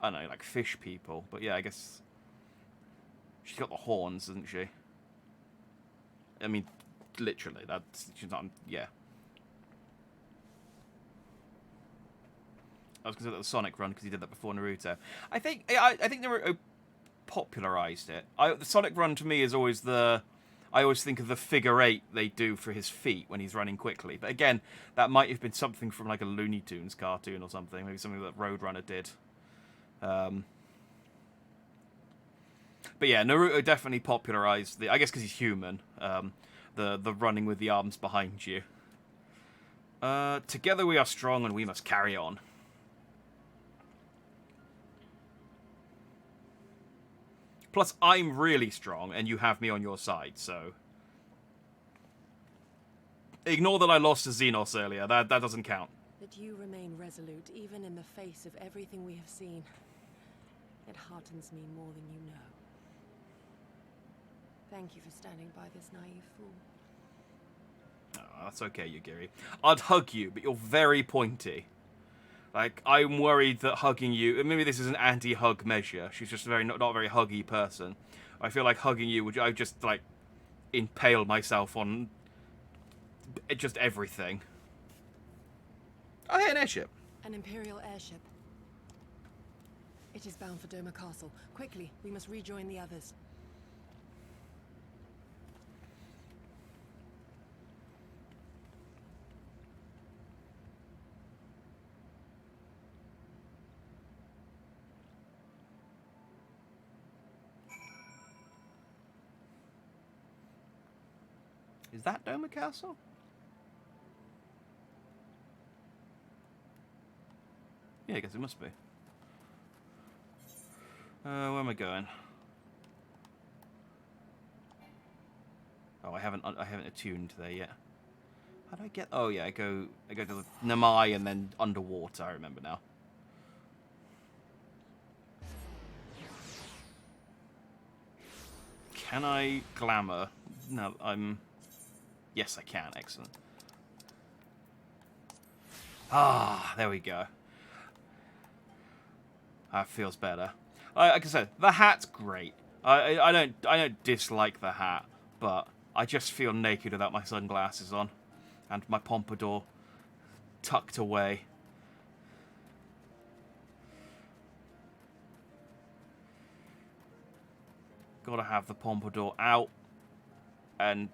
I don't know, like fish people. But yeah, I guess she's got the horns, doesn't she? I mean, literally, she's not. Yeah, I was going to say the Sonic run because he did that before Naruto. I think Naruto popularized it. The Sonic run to me is always I always think of the figure 8 they do for his feet when he's running quickly. But again, that might have been something from like a Looney Tunes cartoon or something. Maybe something that Roadrunner did. But yeah, Naruto definitely popularized I guess because he's human. The running with the arms behind you. Together we are strong and we must carry on. Plus, I'm really strong and you have me on your side, so... Ignore that I lost to Xenos earlier. That doesn't count. That you remain resolute, even in the face of everything we have seen. It heartens me more than you know. Thank you for standing by this naive fool. Oh, that's okay, Yugiri. I'd hug you, but you're very pointy. Like, I'm worried that hugging you... Maybe this is an anti-hug measure. She's just not a very huggy person. I feel like hugging you would... I just, like, impale myself on... just everything. Oh, hey, an airship. An Imperial airship. It is bound for Doma Castle. Quickly, we must rejoin the others. Is that Doma Castle? Yeah, I guess it must be. Where am I going? Oh, I haven't attuned there yet. How do I get? Oh yeah, I go to the Namai and then underwater. I remember now. Can I glamour? No, Yes, I can. Excellent. Ah, there we go. That feels better. Like I said, the hat's great. I don't dislike the hat, but I just feel naked without my sunglasses on, and my pompadour tucked away. Gotta have the pompadour out and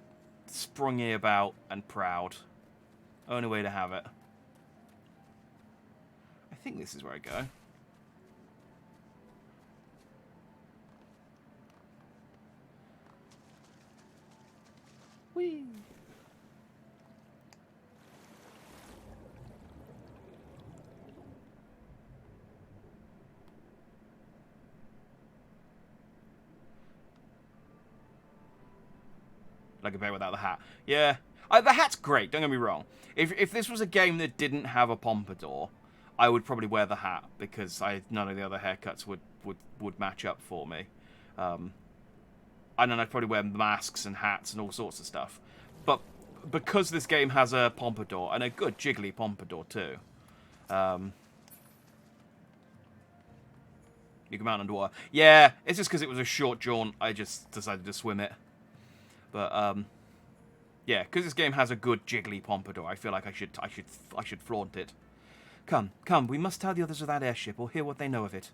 sprungy about and proud. Only way to have it. I think this is where I go. Whee! Like a bear without the hat. Yeah. The hat's great, don't get me wrong. If this was a game that didn't have a pompadour, I would probably wear the hat because none of the other haircuts would match up for me. And then I'd probably wear masks and hats and all sorts of stuff. But because this game has a pompadour, and a good jiggly pompadour too, you can mount underwater. Yeah, it's just because it was a short jaunt, I just decided to swim it. But yeah, because this game has a good jiggly pompadour, I feel like I should flaunt it. Come, we must tell the others of that airship, or hear what they know of it.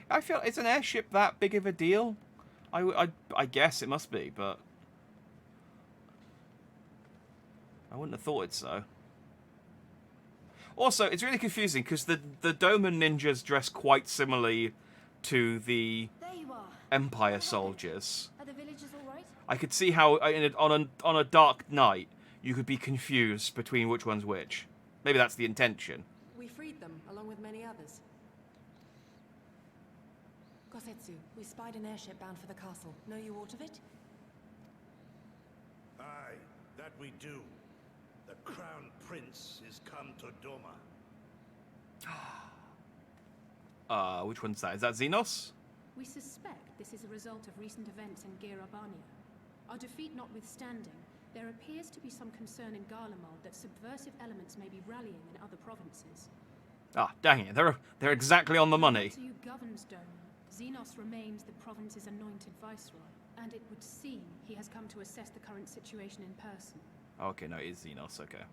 I feel, is an airship that big of a deal? I guess it must be, but I wouldn't have thought it so. Also, it's really confusing because the Doma ninjas dress quite similarly to the Empire soldiers. Are the villagers all right? I could see how on a dark night you could be confused between which one's which. Maybe that's the intention. We freed them, along with many others. Gosetsu, we spied an airship bound for the castle. Know you aught of it? Aye, that we do. The Crown Prince is come to Doma. Which one's that? Is that Xenos? We suspect this is a result of recent events in Girabania. Our defeat notwithstanding, there appears to be some concern in Garlemald that subversive elements may be rallying in other provinces. Ah, dang it. They're exactly on the money. To you governs Doma. Xenos remains the province's anointed viceroy, And it would seem he has come to assess the current situation in person. Okay, no, it is Xenos, okay.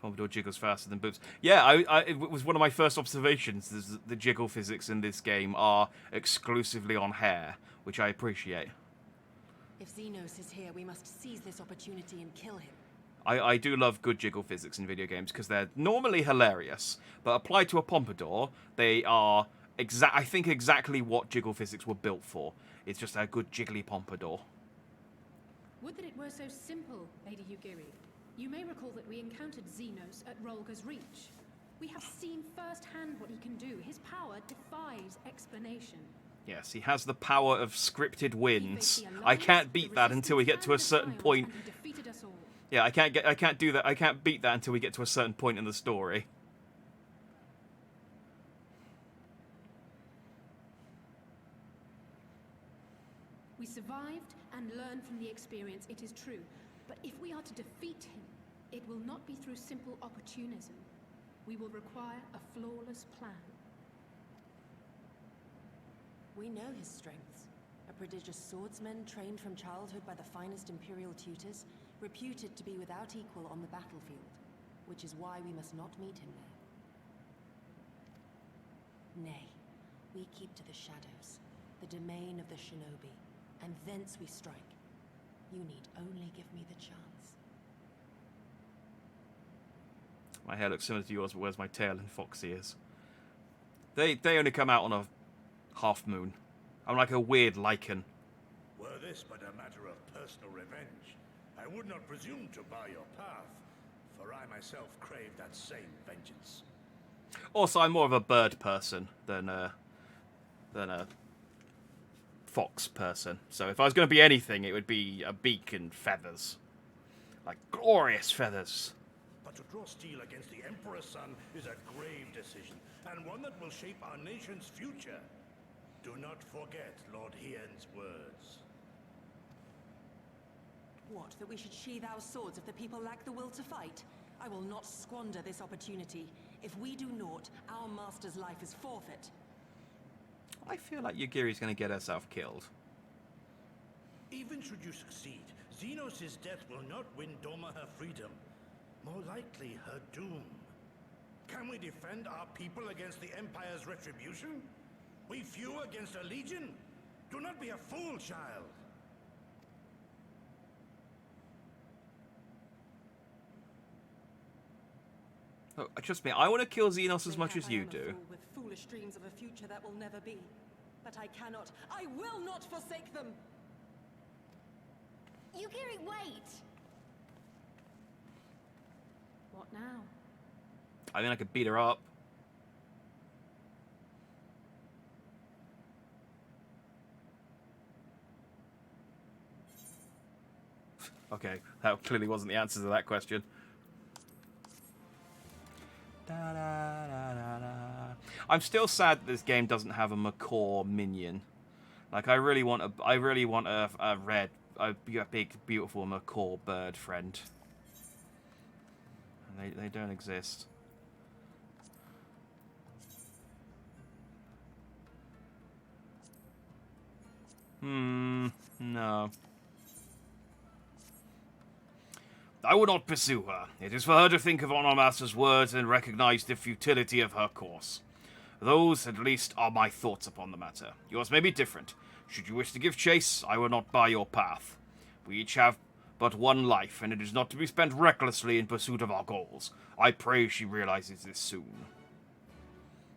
Pompadour jiggles faster than boobs. Yeah, it was one of my first observations. Is the jiggle physics in this game are exclusively on hair, which I appreciate. If Xenos is here, we must seize this opportunity and kill him. I do love good jiggle physics in video games because they're normally hilarious, but applied to a Pompadour, they are I think exactly what jiggle physics were built for. It's just a good jiggly Pompadour. Would that it were so simple, Lady Yugiri. You may recall that we encountered Xenos at Rolga's Reach. We have seen firsthand what he can do. His power defies explanation. Yes, he has the power of scripted wins. I can't beat that until we get to a certain point. And he defeated us all. Yeah, I can't do that. I can't beat that until we get to a certain point in the story. We survived and learned from the experience, it is true. But if we are to defeat him, it will not be through simple opportunism. We will require a flawless plan. We know his strengths. A prodigious swordsman trained from childhood by the finest Imperial tutors, reputed to be without equal on the battlefield, which is why we must not meet him there. Nay, we keep to the shadows, the domain of the shinobi, and thence we strike. You need only give me the chance. My hair looks similar to yours, but where's my tail and fox ears? They only come out on a half moon. I'm like a weird lichen. Were this but a matter of personal revenge, I would not presume to bar your path, for I myself crave that same vengeance. Also, I'm more of a bird person than a fox person. So if I was going to be anything, it would be a beak and feathers. Like glorious feathers. But to draw steel against the Emperor's son is a grave decision, and one that will shape our nation's future. Do not forget Lord Hien's words. What, that we should sheathe our swords if the people lack the will to fight? I will not squander this opportunity. If we do naught, our master's life is forfeit. I feel like Yugiri's going to get herself killed. Even should you succeed, Xenos' death will not win Doma her freedom. More likely, her doom. Can we defend our people against the Empire's retribution? We few against a legion? Do not be a fool, child. Oh, trust me, I want to kill Xenos as much Mayhap as I you am a do. fool with foolish dreams of a future that will never be. But I cannot, I will not forsake them! Yugiri, wait! What now? I mean, I could beat her up. Okay, that clearly wasn't the answer to that question. I'm still sad that this game doesn't have a macaw minion. Like, I really want a big, beautiful macaw bird friend. And they don't exist. No. I will not pursue her. It is for her to think of Honor Master's words and recognize the futility of her course. Those, at least, are my thoughts upon the matter. Yours may be different. Should you wish to give chase, I will not bar your path. We each have but one life, and it is not to be spent recklessly in pursuit of our goals. I pray she realizes this soon.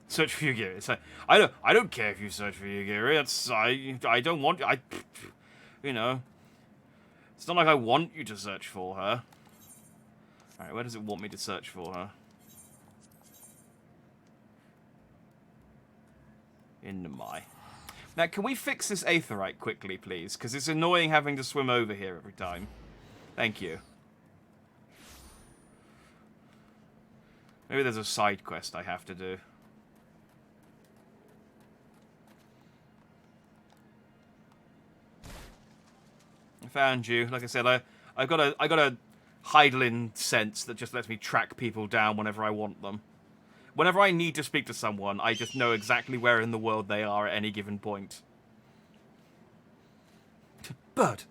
Search for Yugiri. It's like, I don't care if you search for Yugiri. I don't want you know. It's not like I want you to search for her. Alright, where does it want me to search for her? In Namai. Now, can we fix this aetherite quickly, please? Because it's annoying having to swim over here every time. Thank you. Maybe there's a side quest I have to do. I found you. Like I said, I got a Heidelin sense that just lets me track people down whenever I want them. Whenever I need to speak to someone, I just know exactly where in the world they are at any given point. bird!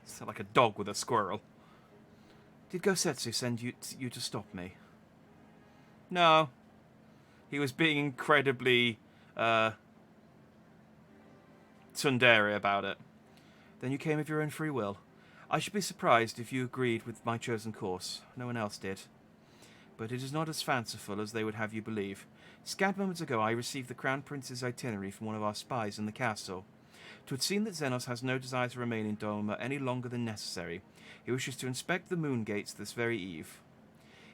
Sound like a dog with a squirrel. Did Gosetsu send you to stop me? No. He was being incredibly tsundere about it. Then you came of your own free will. I should be surprised if you agreed with my chosen course. No one else did. But it is not as fanciful as they would have you believe. Scant moments ago I received the Crown Prince's itinerary from one of our spies in the castle. It would seem that Xenos has no desire to remain in Doma any longer than necessary. He wishes to inspect the moon gates this very eve.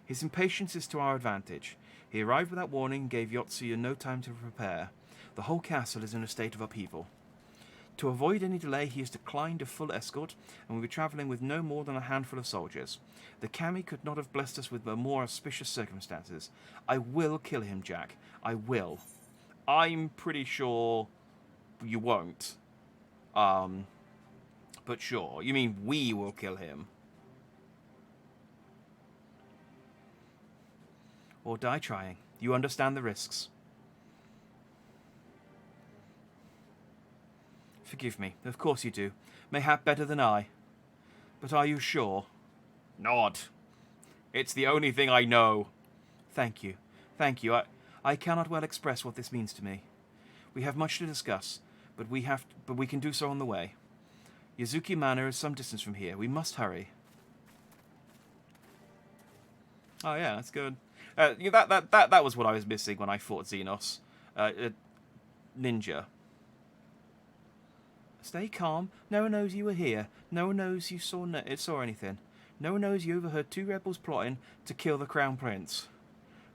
His impatience is to our advantage. He arrived without warning and gave Yotsuya no time to prepare. The whole castle is in a state of upheaval. To avoid any delay, he has declined a full escort, and we'll be travelling with no more than a handful of soldiers. The Kami could not have blessed us with more auspicious circumstances. I will kill him, Jack. I will. I'm pretty sure you won't. But sure. You mean we will kill him? Or die trying. You understand the risks. Forgive me. Of course you do. Mayhap better than I. But are you sure? Nod. It's the only thing I know. Thank you. Thank you. I cannot well express what this means to me. We have much to discuss, but we can do so on the way. Yazuki Manor is some distance from here. We must hurry. Oh yeah, that's good. That was what I was missing when I fought Xenos. Ninja. Stay calm. No one knows you were here. No one knows you saw anything. No one knows you overheard two rebels plotting to kill the Crown Prince.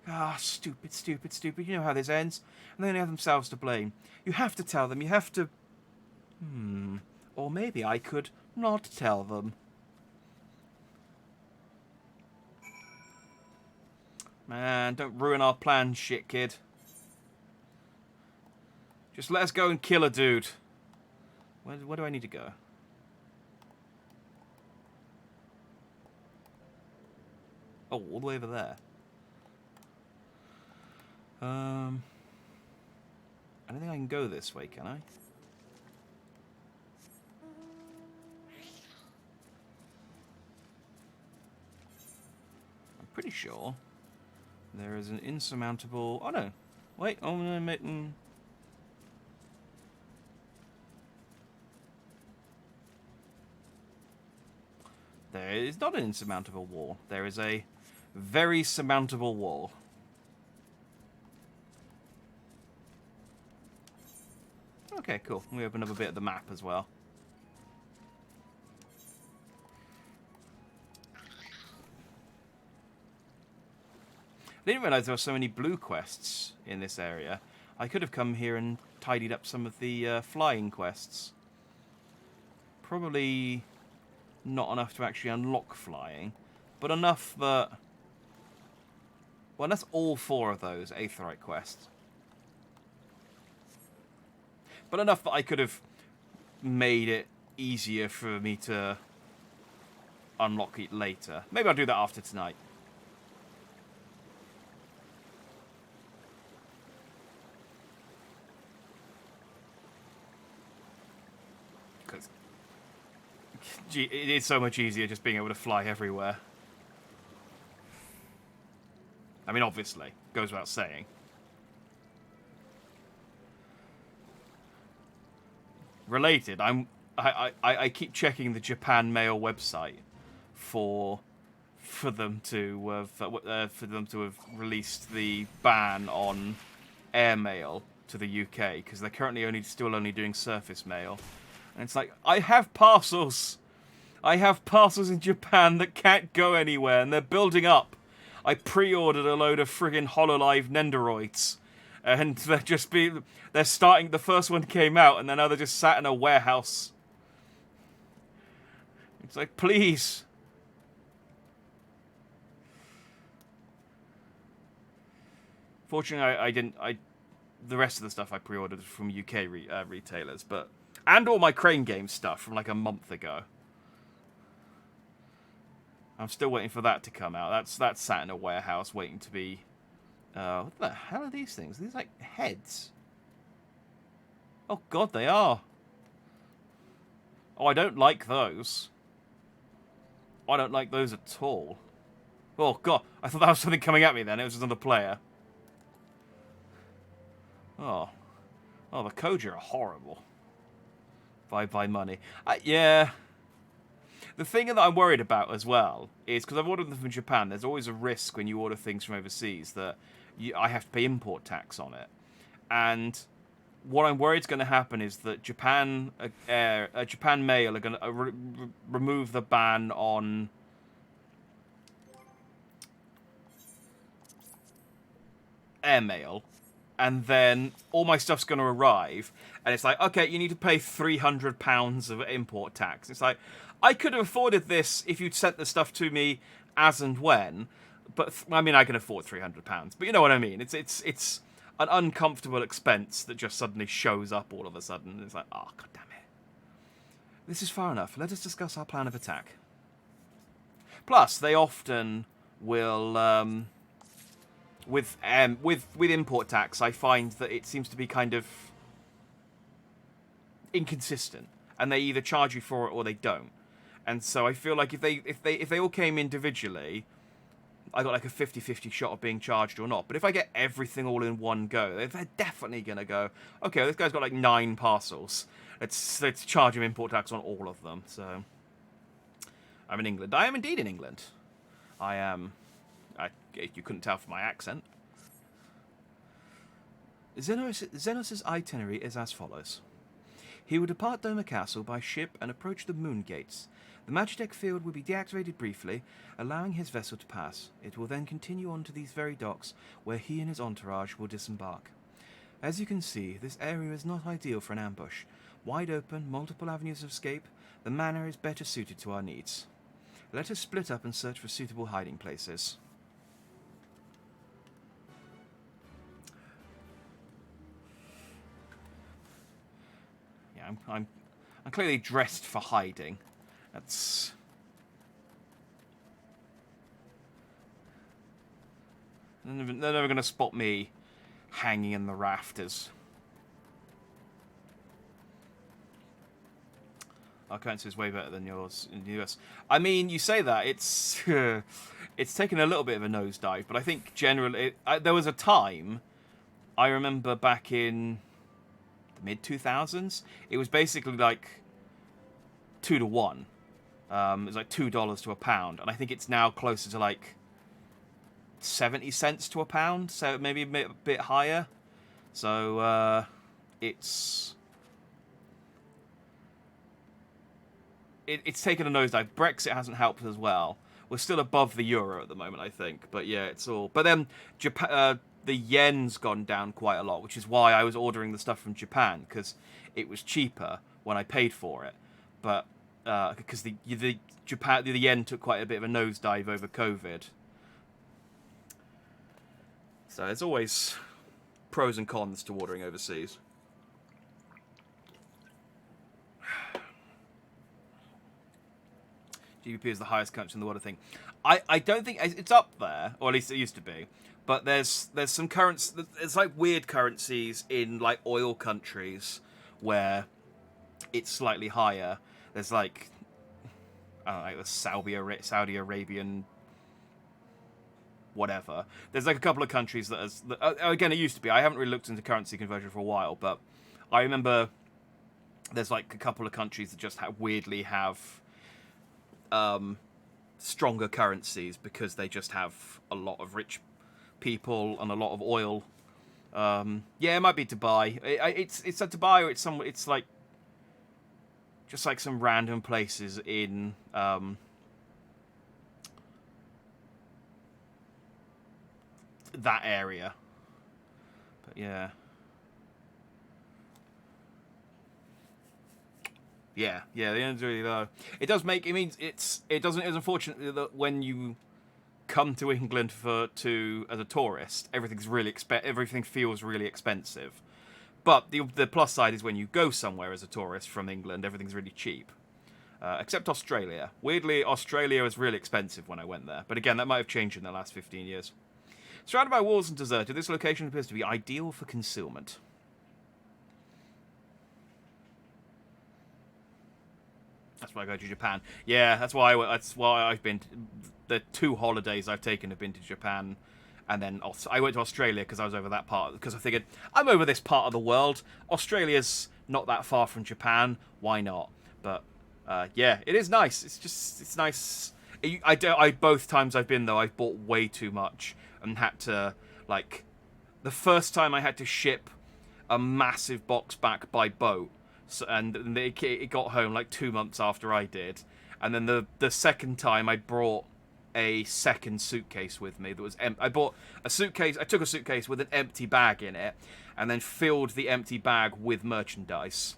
Ah, stupid, stupid, stupid. You know how this ends. And they only have themselves to blame. You have to tell them. You have to... Or maybe I could not tell them. Man, don't ruin our plans, shit kid. Just let us go and kill a dude. Where do I need to go? Oh, all the way over there. I don't think I can go this way, can I? I'm pretty sure there is an insurmountable... Oh, no. Wait, oh, no, there is not an insurmountable wall. There is a very surmountable wall. Okay, cool. We open up a bit of the map as well. I didn't realise there were so many blue quests in this area. I could have come here and tidied up some of the flying quests. Probably not enough to actually unlock flying, but enough that... Well, that's all 4 of those Aetheryte quests. But enough that I could have made it easier for me to unlock it later. Maybe I'll do that after tonight. Because it is so much easier just being able to fly everywhere. I mean, obviously, goes without saying. Related, I keep checking the Japan Mail website for them to have released the ban on airmail to the UK, because they're currently still only doing surface mail. And it's like, I have parcels in Japan that can't go anywhere, and they're building up. I pre-ordered a load of friggin' Hololive Nendoroids, and they're starting, the first one came out, and then now they're just sat in a warehouse. It's like, please. Fortunately, the rest of the stuff I pre-ordered from UK retailers, and all my Crane Games stuff from like a month ago. I'm still waiting for that to come out. That's sat in a warehouse waiting to be... what the hell are these things? Are these like heads? Oh god, they are. Oh, I don't like those. I don't like those at all. Oh, God. I thought that was something coming at me then. It was just another player. Oh. Oh, the Koji are horrible. Buy money. Yeah. The thing that I'm worried about as well is, because I've ordered them from Japan, there's always a risk when you order things from overseas that I have to pay import tax on it. And what I'm worried is going to happen is that Japan Mail are going to remove the ban on airmail, and then all my stuff's going to arrive, and it's like, okay, you need to pay £300 of import tax. It's like, I could have afforded this if you'd sent the stuff to me as and when, but I mean, I can afford £300, but you know what I mean. It's an uncomfortable expense that just suddenly shows up all of a sudden. It's like, oh, God damn it. This is far enough. Let us discuss our plan of attack. Plus, they often will, with import tax, I find that it seems to be kind of inconsistent, and they either charge you for it or they don't. And so I feel like if they all came individually, I got like a 50-50 shot of being charged or not. But if I get everything all in one go, they're definitely gonna go, okay, well, this guy's got like 9 parcels. Let's charge him import tax on all of them. So I'm in England. I am indeed in England. I am. You couldn't tell from my accent. Xenos' itinerary is as follows. He will depart Doma Castle by ship and approach the Moon Gates. The Magitech field will be deactivated briefly, allowing his vessel to pass. It will then continue on to these very docks, where he and his entourage will disembark. As you can see, this area is not ideal for an ambush. Wide open, multiple avenues of escape, the manor is better suited to our needs. Let us split up and search for suitable hiding places. Yeah, I'm clearly dressed for hiding. That's... They're never going to spot me hanging in the rafters. Our currency is way better than yours in the US. I mean, you say that, it's it's taken a little bit of a nosedive, but I think generally... there was a time, I remember back in the mid-2000s, it was basically like 2 to 1. It was like $2 to a pound, and I think it's now closer to like 70 cents to a pound, so maybe a bit higher. So it's taken a nosedive. Brexit hasn't helped as well. We're still above the euro at the moment, I think. But yeah, it's all. But then Japan, the yen's gone down quite a lot, which is why I was ordering the stuff from Japan, because it was cheaper when I paid for it. But because the yen took quite a bit of a nosedive over COVID. So there's always pros and cons to ordering overseas. GBP is the highest country in the world, I think. I don't think it's up there, or at least it used to be. But there's some currency. It's like weird currencies in like oil countries where it's slightly higher. There's like, I don't know, like the Saudi Arabian whatever. There's like a couple of countries that again, it used to be. I haven't really looked into currency conversion for a while, but I remember there's like a couple of countries that just weirdly have stronger currencies because they just have a lot of rich people and a lot of oil. Yeah, it might be Dubai. It's a Dubai, or it's like just like some random places in that area. But yeah. Yeah, the end's really low. It does make it's unfortunate that when you come to England as a tourist, everything feels really expensive. But the plus side is when you go somewhere as a tourist from England, everything's really cheap. Except Australia. Weirdly, Australia was really expensive when I went there. But again, that might have changed in the last 15 years. Surrounded by walls and deserted, this location appears to be ideal for concealment. That's why I go to Japan. Yeah, that's why I've been. The 2 holidays I've taken have been to Japan, and then I went to Australia because I was over that part. Because I figured I'm over this part of the world. Australia's not that far from Japan. Why not? But yeah, it is nice. It's nice. I both times I've been though, I've bought way too much and had to like. The first time I had to ship a massive box back by boat. So, and it got home like 2 months after I did. And then the second time I brought a second suitcase with me that was I bought a suitcase. I took a suitcase with an empty bag in it, and then filled the empty bag with merchandise,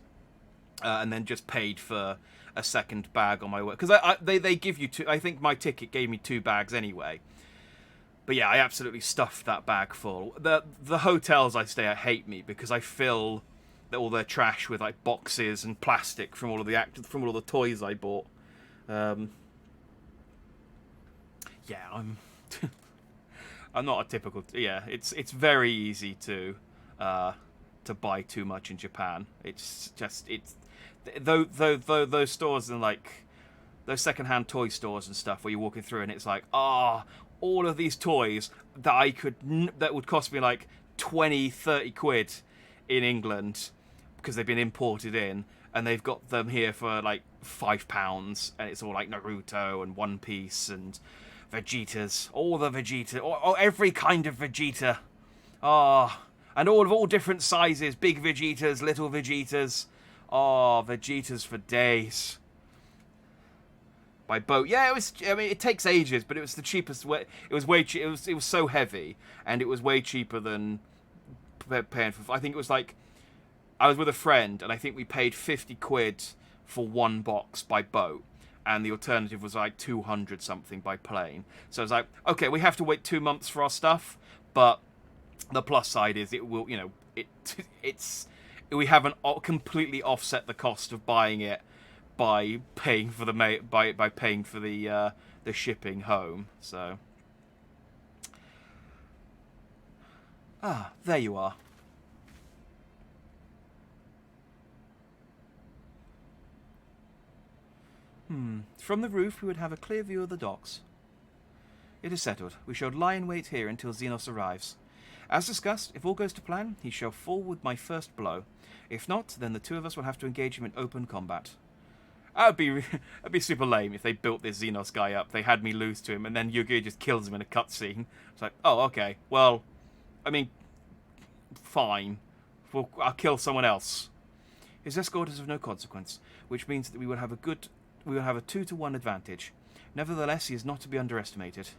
and then just paid for a second bag on my way. Because they give you 2. I think my ticket gave me 2 bags anyway. But yeah, I absolutely stuffed that bag full. The hotels I stay at hate me because I fill all their trash with like boxes and plastic from all of the toys I bought. Yeah, I'm I'm not a typical. Yeah, it's very easy to buy too much in Japan. It's just those stores and like those secondhand toy stores and stuff where you're walking through and it's like all of these toys that would cost me like 20-30 quid in England because they've been imported in, and they've got them here for like £5, and it's all like Naruto and One Piece and Vegetas, all the Vegeta, or every kind of Vegeta, and all different sizes, big Vegetas, little Vegetas, Vegetas for days. By boat, yeah, it was. I mean, it takes ages, but it was the cheapest way. It was way cheap. It was so heavy, and it was way cheaper than paying for. I think it was like I was with a friend, and I think we paid 50 quid for 1 box by boat, and the alternative was like 200 something by plane. So I was like, okay, we have to wait 2 months for our stuff, but the plus side is it will, we haven't completely offset the cost of buying it by paying for the shipping home. So there you are. From the roof we would have a clear view of the docks. It is settled. We shall lie in wait here until Xenos arrives. As discussed, if all goes to plan, he shall fall with my first blow. If not, then the 2 of us will have to engage him in open combat. That'd be super lame if they built this Xenos guy up, they had me lose to him, and then Yugiri just kills him in a cutscene. It's like, oh, okay, well, I mean, fine. I'll kill someone else. His escort is of no consequence, which means that we will have a 2-to-1 advantage. Nevertheless, he is not to be underestimated.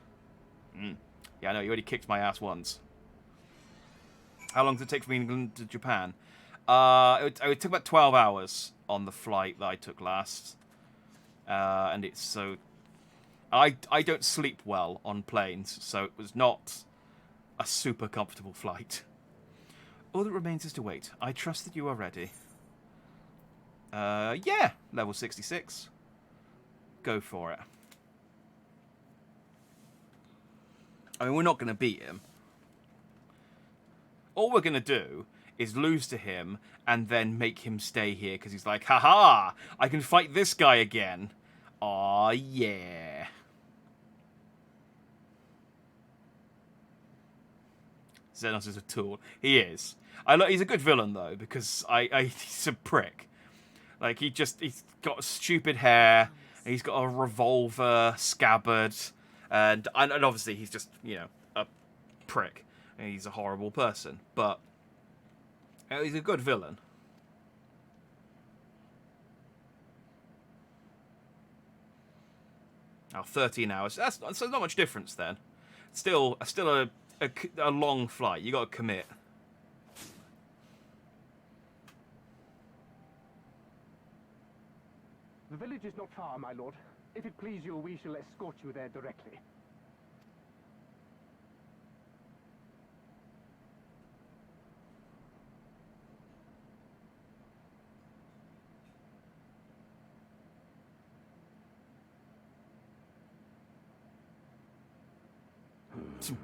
Yeah, I know, you already kicked my ass once. How long does it take from England to Japan? It took about 12 hours on the flight that I took last. And it's so... I don't sleep well on planes, so it was not a super comfortable flight. All that remains is to wait. I trust that you are ready. Yeah, level 66. Go for it. I mean, we're not going to beat him. All we're going to do is lose to him and then make him stay here because he's like, haha, I can fight this guy again. Aw, yeah. Xenos is a tool. He is. He's a good villain, though, because he's a prick. Like, he's got stupid hair, and he's got a revolver scabbard, and obviously he's just, a prick. And he's a horrible person, but he's a good villain. Oh, 13 hours. That's not much difference then. Still a long flight. You got to commit. The village is not far, my lord. If it please you, we shall escort you there directly.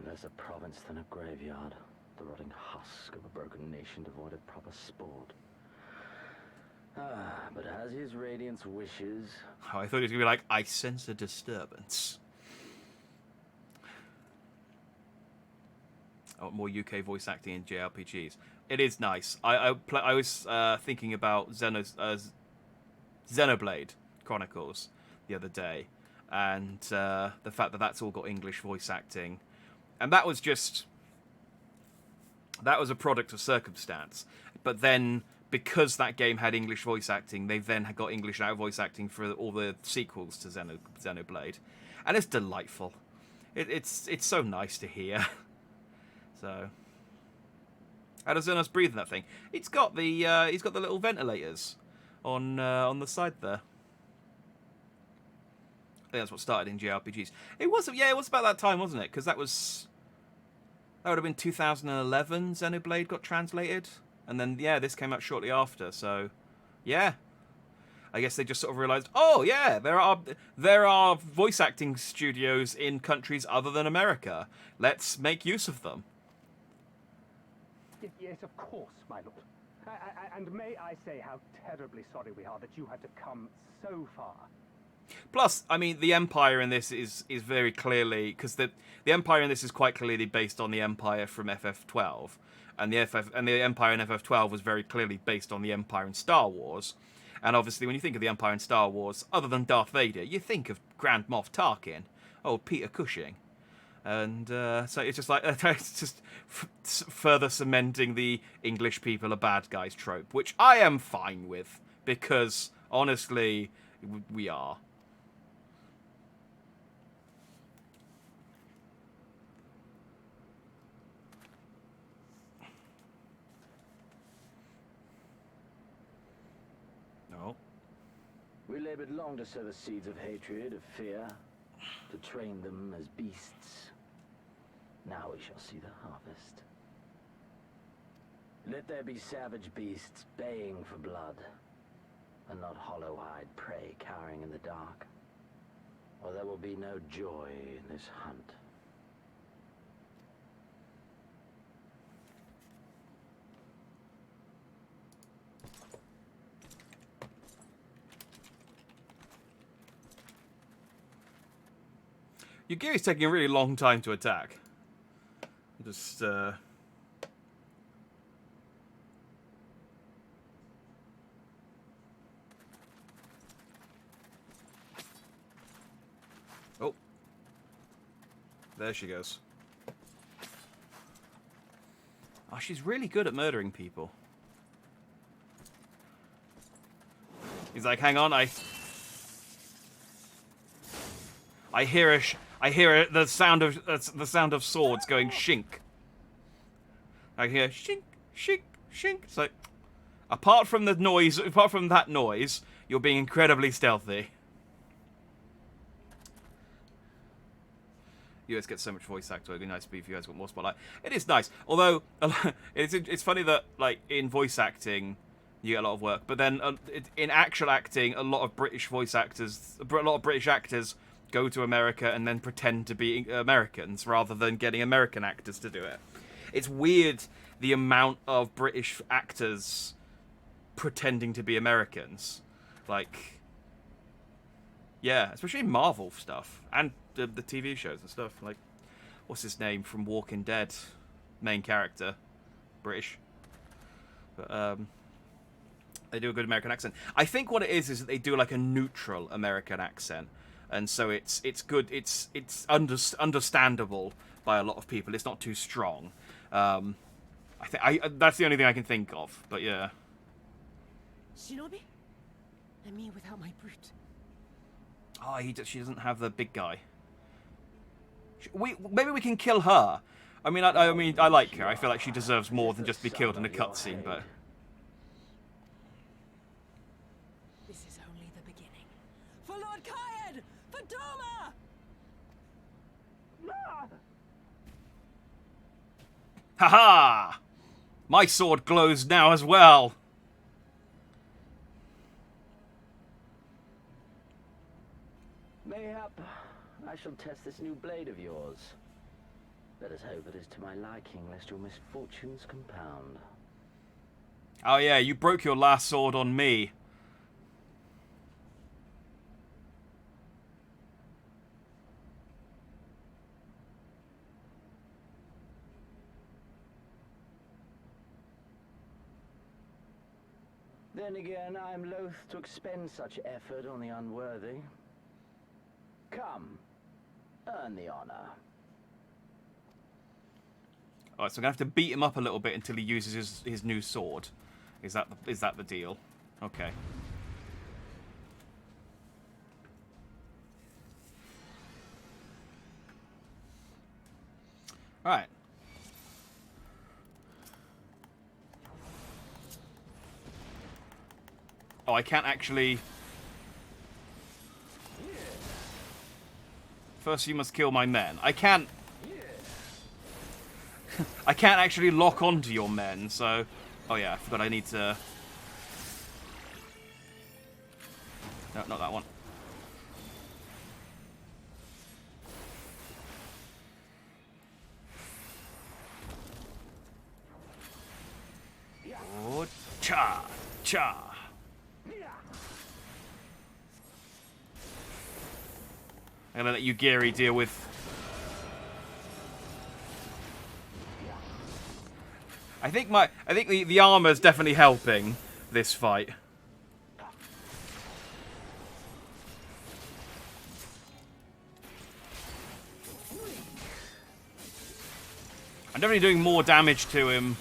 Less a province than a graveyard. The rotting husk of a broken nation devoid of proper sport. But as his radiance wishes... Oh, I thought he was going to be like, I sense a disturbance. Oh, more UK voice acting in JRPGs. It is nice. I was thinking about Xenoblade Chronicles the other day, and the fact that that's all got English voice acting, and that was a product of circumstance. But then, because that game had English voice acting, they then got English voice acting for all the sequels to Xenoblade, and it's delightful. It's so nice to hear. So, how does Xenos breathe in that thing? He's got the little ventilators on the side there. I think that's what started in JRPGs. It was about that time, wasn't it? Because that would have been 2011. Xenoblade got translated, and then this came out shortly after. So, yeah, I guess they just sort of realized, oh yeah, there are voice acting studios in countries other than America. Let's make use of them. Yes, of course, my lord. And may I say how terribly sorry we are that you had to come so far. Plus, I mean, the Empire in this is very clearly, because the Empire in this is quite clearly based on the Empire from FF12, and the Empire in FF12 was very clearly based on the Empire in Star Wars. And obviously, when you think of the Empire in Star Wars, other than Darth Vader, you think of Grand Moff Tarkin, Peter Cushing. And so it's just like, it's just further cementing the English people are bad guys trope, which I am fine with, because, honestly, we are. No. We labored long to sow the seeds of hatred, of fear, to train them as beasts. Now we shall see the harvest. Let there be savage beasts baying for blood, and not hollow-eyed prey cowering in the dark, or there will be no joy in this hunt. Yugiri's taking a really long time to attack. Just, Oh. There she goes. Oh, she's really good at murdering people. He's like, hang on, I hear the sound of swords going shink. I hear shink, shink, shink. It's like, apart from that noise, you're being incredibly stealthy. You guys get so much voice acting. It'd be nice if you guys got more spotlight. It is nice, although it's funny that like in voice acting you get a lot of work, but then in actual acting, a lot of British actors go to America and then pretend to be Americans rather than getting American actors to do it. It's weird the amount of British actors pretending to be Americans. Like, yeah, especially in Marvel stuff and the TV shows and stuff. Like, what's his name from Walking Dead? Main character. British. But, they do a good American accent. I think what it is that they do like a neutral American accent. And so it's good. It's understandable by a lot of people. It's not too strong. That's the only thing I can think of. But yeah. Shinobi? And me without my brute. Oh, she doesn't have the big guy. Maybe we can kill her. I mean, I like her. I feel like she deserves more than just to be killed in a cutscene. But this is only the beginning. For Lord Kayed! For Doma! haha! My sword glows now as well. Mayhap I shall test this new blade of yours. Let us hope it is to my liking, lest your misfortunes compound. Oh yeah, you broke your last sword on me. Then again, I'm loath to expend such effort on the unworthy. Come, earn the honor. Alright, so I'm going to have to beat him up a little bit until he uses his new sword. Is that the deal? Okay. Alright. Oh, I can't actually... First you must kill my men. I can't... I can't actually lock onto your men, so... Oh yeah, I forgot I need to... No, not that one. Oh, cha! Cha! I'm gonna let you, Gary, deal with... I think the armor's definitely helping this fight. I'm definitely doing more damage to him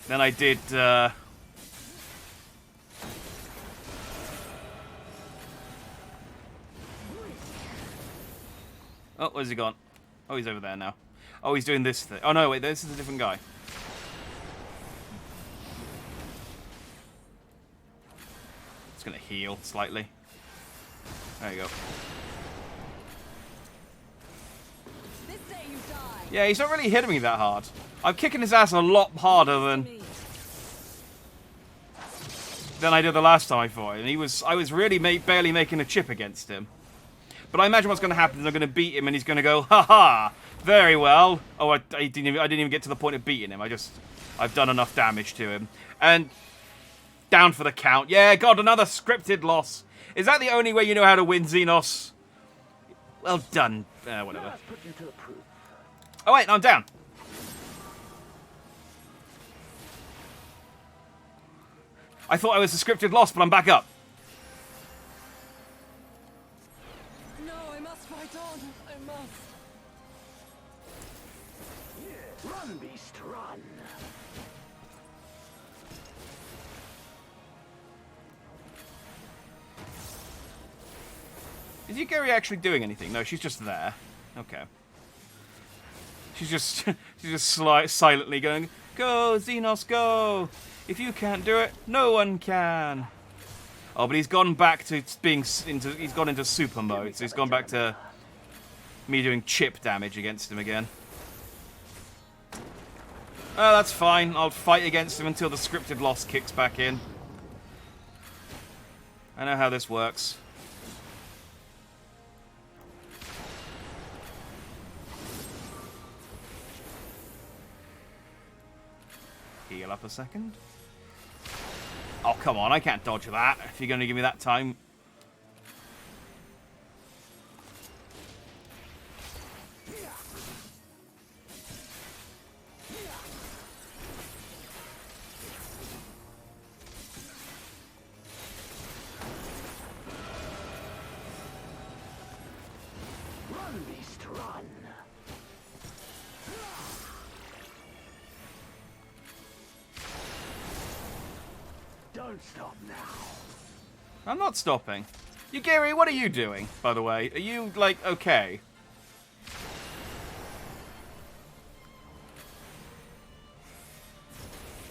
than I did. Oh, where's he gone? Oh, he's over there now. Oh, he's doing this thing. Oh no, wait, this is a different guy. It's gonna heal slightly. There you go. This day you die. Yeah, he's not really hitting me that hard. I'm kicking his ass a lot harder than I did the last time I fought him. I was really barely making a chip against him. But I imagine what's going to happen is I'm going to beat him and he's going to go, ha, very well. Oh, I didn't even get to the point of beating him. I've done enough damage to him. And down for the count. Yeah, God, another scripted loss. Is that the only way you know how to win, Xenos? Well done. Whatever. Oh, wait, no, I'm down. I thought I was a scripted loss, but I'm back up. No, I must fight on. I must. Run, beast, run. Is Yugiri actually doing anything? No, she's just there. Okay. She's just silently going, "Go, Xenos, go! If you can't do it, no one can." Oh, but he's gone back to being he's gone into super mode, so he's gone back to me doing chip damage against him again. Oh, that's fine. I'll fight against him until the scripted loss kicks back in. I know how this works. Heal up a second. Oh, come on. I can't dodge that if you're going to give me that time. Run, beast, run. Don't stop now. I'm not stopping. Yugiri, what are you doing, by the way? Are you, like, okay?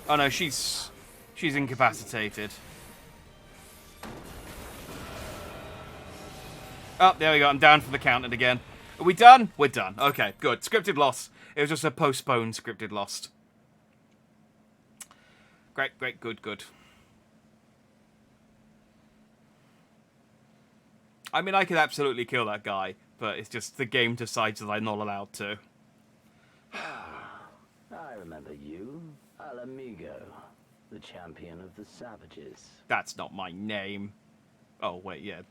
Oh, no, she's incapacitated. Oh, there we go. I'm down for the counting again. Are we done? We're done. Okay, good. Scripted loss. It was just a postponed scripted loss. Great, great, good, good. I mean, I could absolutely kill that guy, but it's just the game decides that I'm not allowed to. I remember you, Al Amigo, the champion of the savages. That's not my name. Oh, wait, yeah.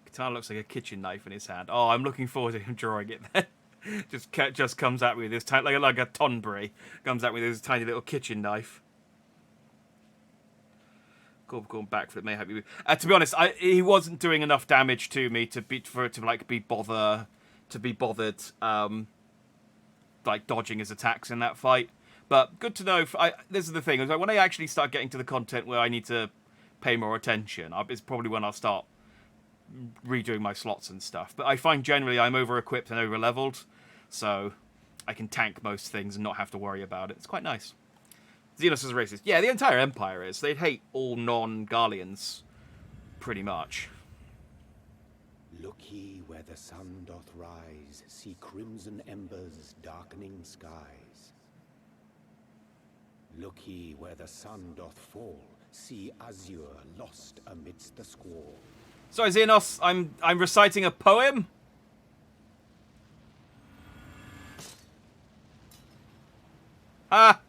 Katana looks like a kitchen knife in his hand. Oh, I'm looking forward to him drawing it then. just comes at me with this tiny, like a tonberry, comes at me with this tiny little kitchen knife. Going backflip may help you. To be honest, he wasn't doing enough damage to me for it to like be bothered, like dodging his attacks in that fight. But good to know. This is the thing: is like when I actually start getting to the content where I need to pay more attention, it's probably when I'll start redoing my slots and stuff. But I find generally I'm over-equipped and over-leveled, so I can tank most things and not have to worry about it. It's quite nice. Xenos is racist. Yeah, the entire Empire is. They'd hate all non-Garleans, pretty much. Look ye where the sun doth rise, see crimson embers darkening skies. Look ye where the sun doth fall, see azure lost amidst the squall. Sorry, Xenos, I'm reciting a poem. Ah!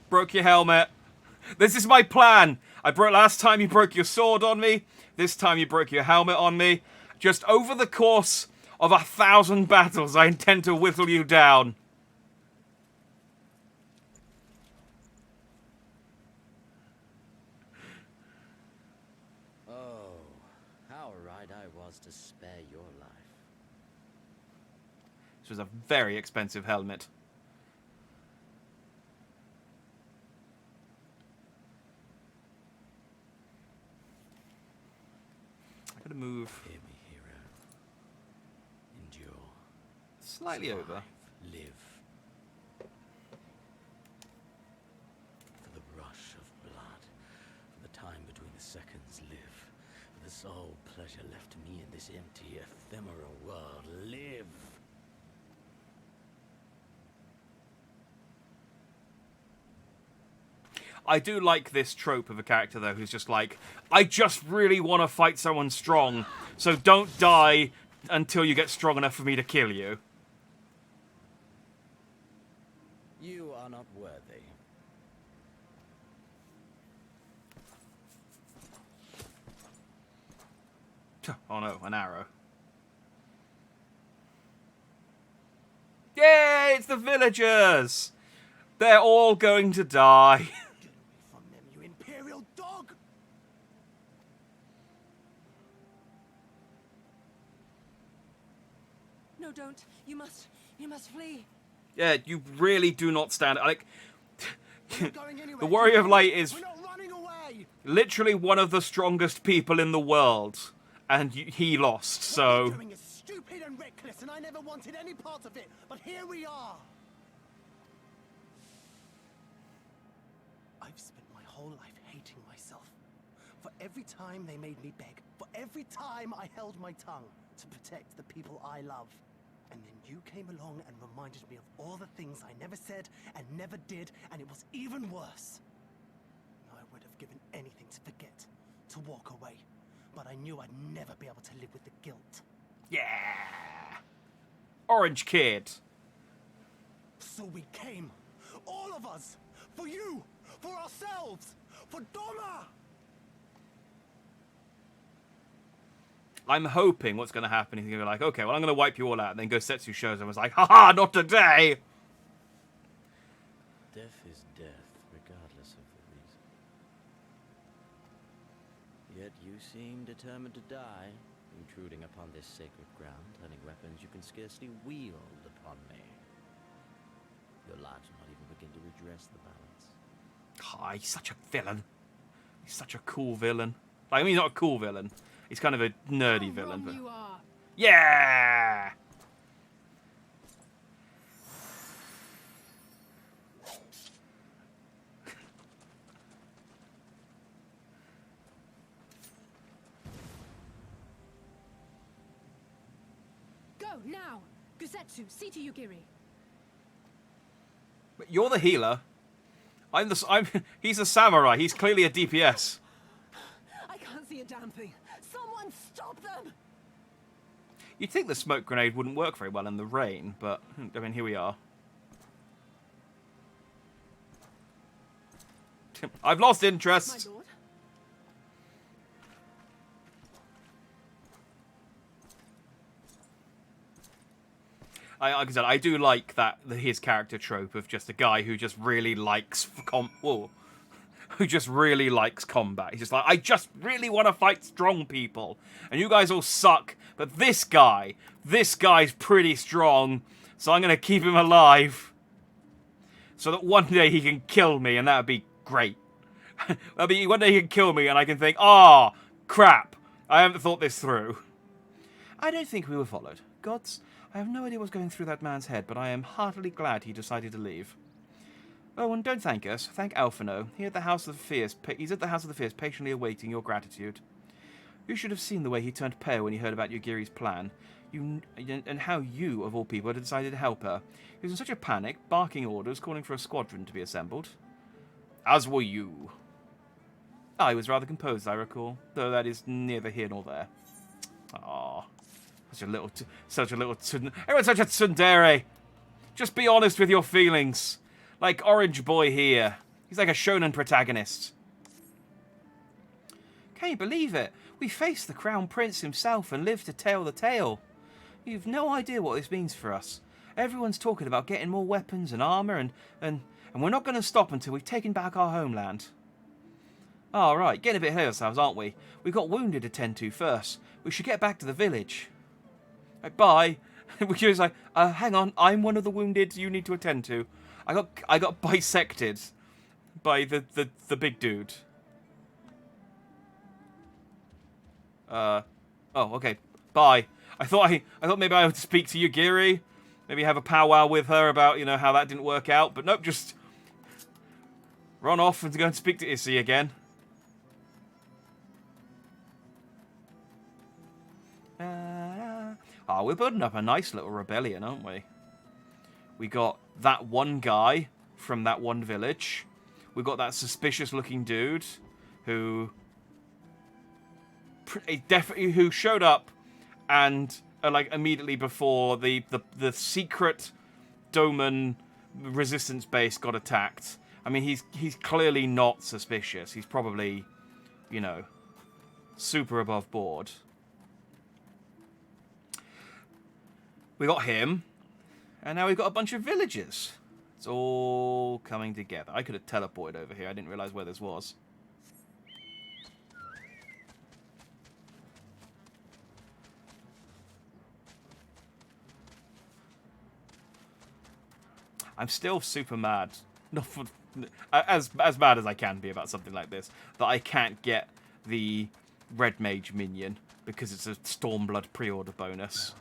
Broke your helmet. This is my plan. Last time you broke your sword on me. This time you broke your helmet on me. Just over the course of 1,000 battles, I intend to whittle you down. Oh, how right I was to spare your life. This was a very expensive helmet. I gotta move. Hear me, hero. Endure. Slightly Survive. over. Live. For the rush of blood, for the time between the seconds, live. For the sole pleasure left me in this empty, ephemeral world, live. I do like this trope of a character, though, who's just like, I just really want to fight someone strong, so don't die until you get strong enough for me to kill you. You are not worthy. Oh no, an arrow. Yay, it's the villagers! They're all going to die. From them, you imperial dog! No, don't. You must flee. Yeah, you really do not stand... Like, We're not going anywhere. the Warrior of Light is We're not running away! literally one of the strongest people in the world. And he lost, What so... you're doing is stupid and reckless, and I never wanted any part of it. But here we are. I've spent my whole life hating myself. For every time they made me beg, for every time I held my tongue to protect the people I love. And then you came along and reminded me of all the things I never said and never did, and it was even worse. I would have given anything to forget, to walk away. But I knew I'd never be able to live with the guilt. Yeah! Orange Kid. So we came, all of us, for you, for ourselves, for Doma! I'm hoping what's going to happen is he's going to be like, okay, well, I'm going to wipe you all out. And then Gosetsu shows him and was like, haha, not today! Death is death, regardless of the reason. Yet you seem determined to die, intruding upon this sacred ground, turning weapons you can scarcely wield upon me. Your lives will not even begin to redress the balance. Oh, he's such a villain. He's such a cool villain. Like, I mean, he's not a cool villain. He's kind of a nerdy How villain. wrong But... you are. Yeah! Go, now! Gusetsu, see to Yugiri. But you're the healer. He's a samurai. He's clearly a DPS. I can't see a damn thing. Someone stop them! You'd think the smoke grenade wouldn't work very well in the rain, but, I mean, here we are. I've lost interest. My lord? Like I said, I do like his character trope of just a guy who just really likes who just really likes combat. He's just like, I just really want to fight strong people, and you guys all suck. But this guy's pretty strong, so I'm gonna keep him alive, so that one day he can kill me, and that would be great. That'd be one day he can kill me, and I can think, ah, oh, crap, I haven't thought this through. I don't think we were followed. Gods, I have no idea what's going through that man's head, but I am heartily glad he decided to leave. Oh, and don't thank us. Thank Alphino. He's at the House of the Fierce, patiently awaiting your gratitude. You should have seen the way he turned pale when he heard about Yugiri's plan. And how you, of all people, had decided to help her. He was in such a panic, barking orders, calling for a squadron to be assembled. As were you. I was rather composed, I recall, though that is neither here nor there. Ah, everyone's such a tsundere. Just be honest with your feelings. Like Orange Boy here. He's like a shonen protagonist. Can you believe it? We faced the Crown Prince himself and lived to tell the tale. You've no idea what this means for us. Everyone's talking about getting more weapons and armour, and we're not going to stop until we've taken back our homeland. All right, getting a bit ahead of ourselves, aren't we? We've got wounded to tend to first. We should get back to the village. Right, bye. Which is like, hang on, I'm one of the wounded you need to attend to. I got bisected by the big dude. Oh, okay. Bye. I thought maybe I would speak to Yugiri, maybe have a powwow with her about, you know, how that didn't work out, but nope, just run off and go and speak to Issy again. We're building up a nice little rebellion, aren't we? We got that one guy from that one village. We got that suspicious-looking dude who showed up and like immediately before the secret Doman resistance base got attacked. I mean, he's clearly not suspicious. He's probably, you know, super above board. We got him, and now we've got a bunch of villagers. It's all coming together. I could have teleported over here. I didn't realize where this was. I'm still super mad. Not for, as mad as I can be about something like this, that I can't get the Red Mage minion because it's a Stormblood pre-order bonus.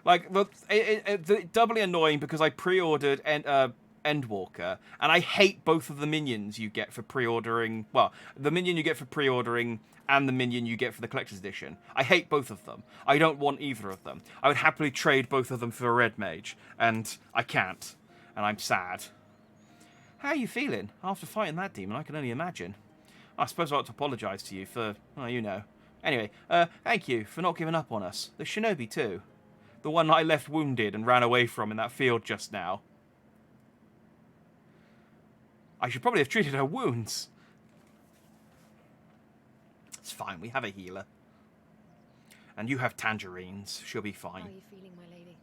Like, it's doubly annoying because I pre-ordered Endwalker, and I hate both of the minions you get for pre-ordering. Well, the minion you get for pre-ordering and the minion you get for the Collector's Edition. I hate both of them. I don't want either of them. I would happily trade both of them for a Red Mage, and I can't. And I'm sad. How are you feeling? After fighting that demon, I can only imagine. I suppose I ought to apologise to you for, well, you know. Anyway, thank you for not giving up on us. The shinobi too. The one I left wounded and ran away from in that field just now. I should probably have treated her wounds. It's fine, we have a healer. And you have tangerines. She'll be fine. How are you feeling, my lady?